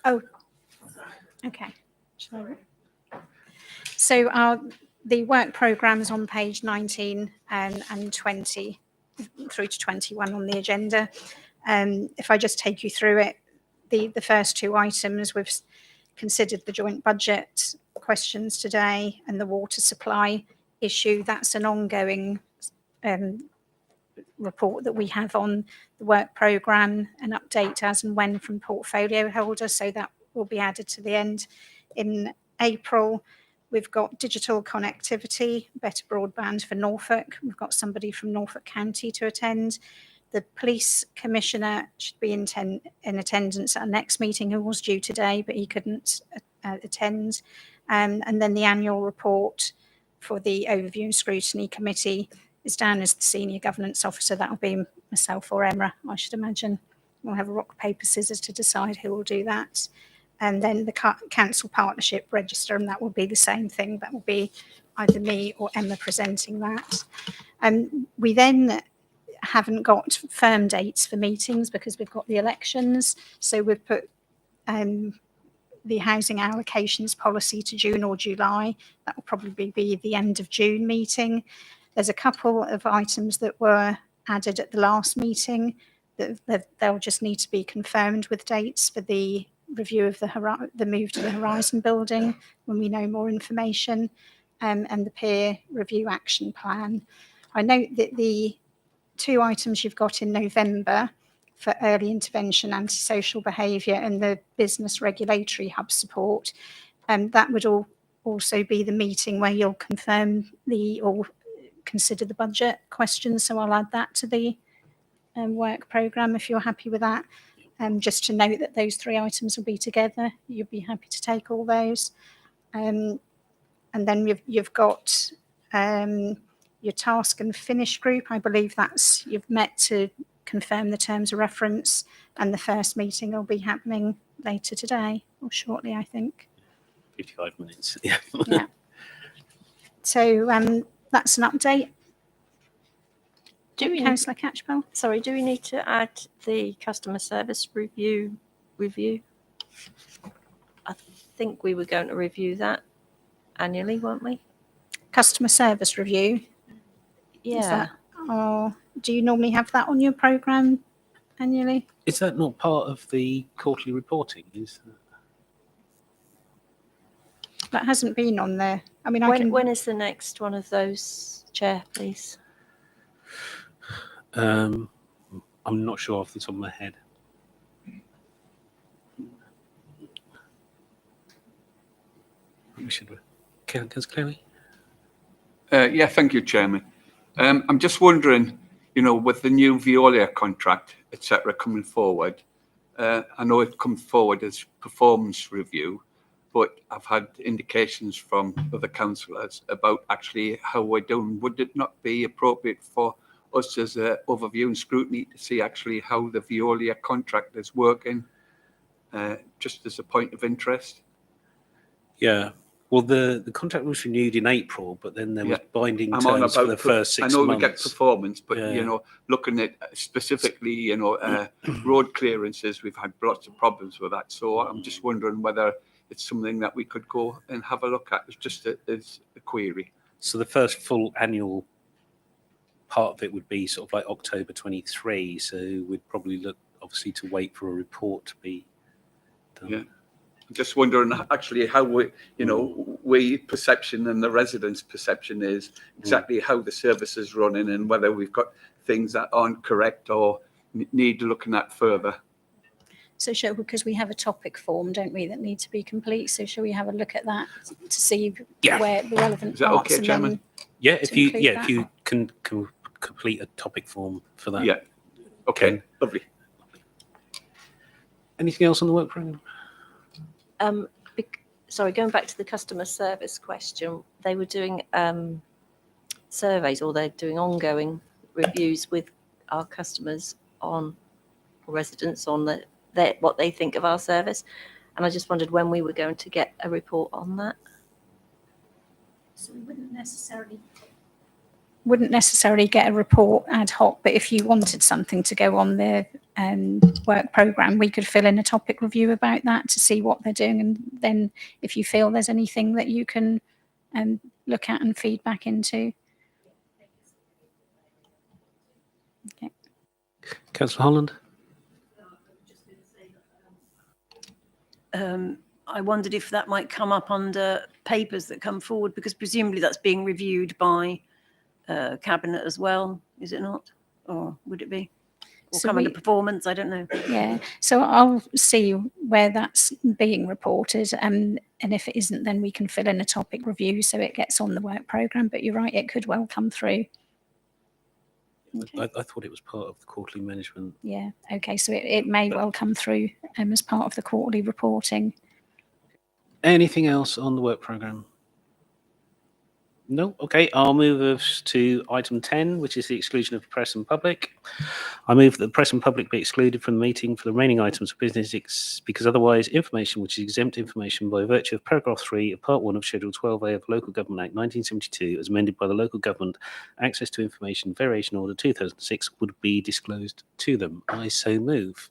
Oh, okay. So the work programme is on page 19 and 20 through to 21 on the agenda. If I just take you through it, the first two items, we've considered the joint budget questions today and the water supply issue. That's an ongoing report that we have on the work programme, an update as and when from portfolio holder, so that will be added to the end in April. We've got digital connectivity, better broadband for Norfolk. We've got somebody from Norfolk County to attend. The police commissioner should be in attendance at our next meeting, who was due today, but he couldn't attend. And then the annual report for the Overview and Scrutiny Committee is down as the senior governance officer. That will be myself or Emma, I should imagine. We'll have a rock, paper, scissors to decide who will do that. And then the council partnership register, and that will be the same thing. That will be either me or Emma presenting that. We then haven't got firm dates for meetings because we've got the elections. So we've put the housing allocations policy to June or July. That will probably be the end of June meeting. There's a couple of items that were added at the last meeting that they'll just need to be confirmed with dates for the review of the move to the Horizon building when we know more information, and the peer review action plan. I note that the two items you've got in November for early intervention, antisocial behaviour and the business regulatory hub support, that would also be the meeting where you'll confirm or consider the budget questions. So I'll add that to the work programme if you're happy with that. Just to note that those three items will be together. You'll be happy to take all those. And then you've got your task and finish group. I believe you've met to confirm the terms of reference, and the first meeting will be happening later today or shortly, I think. 55 minutes. Yeah. Yeah. So that's an update. Councillor Catchpole. Sorry, do we need to add the customer service review? I think we were going to review that annually, weren't we? Customer service review? Yeah. Do you normally have that on your programme annually? Is that not part of the quarterly reporting? That hasn't been on there. I mean, when is the next one of those, Chair, please? I'm not sure off the top of my head. We should. Councillor Cleary? Yeah, thank you, Chairman. I'm just wondering, with the new Veolia contract, etc., coming forward, I know it comes forward as performance review, but I've had indications from other councillors about actually how we're doing. Would it not be appropriate for us as an overview and scrutiny to see actually how the Veolia contract is working, just as a point of interest? Yeah. Well, the contract was renewed in April, but then there was binding terms for the first 6 months. I know we get performance, but looking at specifically, road clearances, we've had lots of problems with that. So I'm just wondering whether it's something that we could go and have a look at. It's just as a query. So the first full annual part of it would be sort of like October 23. So we'd probably look, obviously, to wait for a report to be done. Yeah. Just wondering actually how we perception and the residents' perception is exactly how the service is running and whether we've got things that aren't correct or need looking at further. So because we have a topic form, don't we, that need to be complete? So shall we have a look at that to see where the relevant Is that parts? okay, Chairman? Yeah, if you can complete a topic form for that. Yeah. Okay. Lovely. Anything else on the work programme? sorry, going back to the customer service question, they were doing surveys, or they're doing ongoing reviews with our customers on, or residents on what they think of our service. And I just wondered when we were going to get a report on that. So we wouldn't necessarily get a report ad hoc, but if you wanted something to go on the work programme, we could fill in a topic review about that to see what they're doing, and then if you feel there's anything that you can look at and feed back into. Okay. Councillor Holland? I wondered if that might come up under papers that come forward, because presumably that's being reviewed by Cabinet as well, is it not? Or would it be? Or So come under performance? I don't know. Yeah, so I'll see where that's being reported, and if it isn't, then we can fill in a topic review so it gets on the work programme. But you're right, it could well come through. I thought it was part of the quarterly management. Yeah, okay, so it may well come through as part of the quarterly reporting. Anything else on the work programme? No? Okay, I'll move us to item 10, which is the exclusion of press and public. I move that the press and public be excluded from the meeting for the remaining items of business because otherwise information which is exempt information by virtue of paragraph 3 of part 1 of Schedule 12A of the Local Government Act 1972 as amended by the Local Government Access to Information Variation Order 2006 would be disclosed to them. I so move.